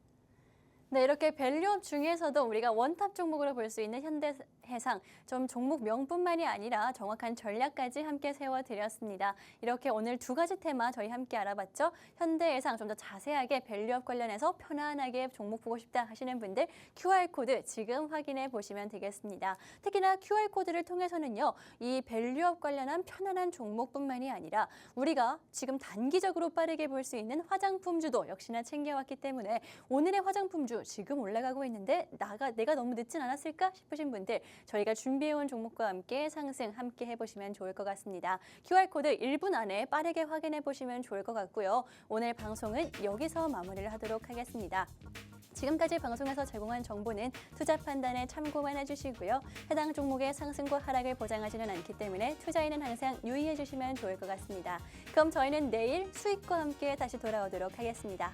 네, 이렇게 밸류업 중에서도 우리가 원탑 종목으로 볼 수 있는 현대해상, 좀 종목명뿐만이 아니라 정확한 전략까지 함께 세워드렸습니다. 이렇게 오늘 두 가지 테마 저희 함께 알아봤죠. 현대해상 좀 더 자세하게 밸류업 관련해서 편안하게 종목 보고 싶다 하시는 분들 QR코드 지금 확인해 보시면 되겠습니다. 특히나 QR코드를 통해서는요, 이 밸류업 관련한 편안한 종목뿐만이 아니라 우리가 지금 단기적으로 빠르게 볼 수 있는 화장품주도 역시나 챙겨왔기 때문에 오늘의 화장품주 지금 올라가고 있는데 내가 너무 늦진 않았을까 싶으신 분들 저희가 준비해온 종목과 함께 상승 함께 해보시면 좋을 것 같습니다. QR코드 1분 안에 빠르게 확인해 보시면 좋을 것 같고요. 오늘 방송은 여기서 마무리를 하도록 하겠습니다. 지금까지 방송에서 제공한 정보는 투자 판단에 참고만 해주시고요. 해당 종목의 상승과 하락을 보장하지는 않기 때문에 투자에는 항상 유의해 주시면 좋을 것 같습니다. 그럼 저희는 내일 수익과 함께 다시 돌아오도록 하겠습니다.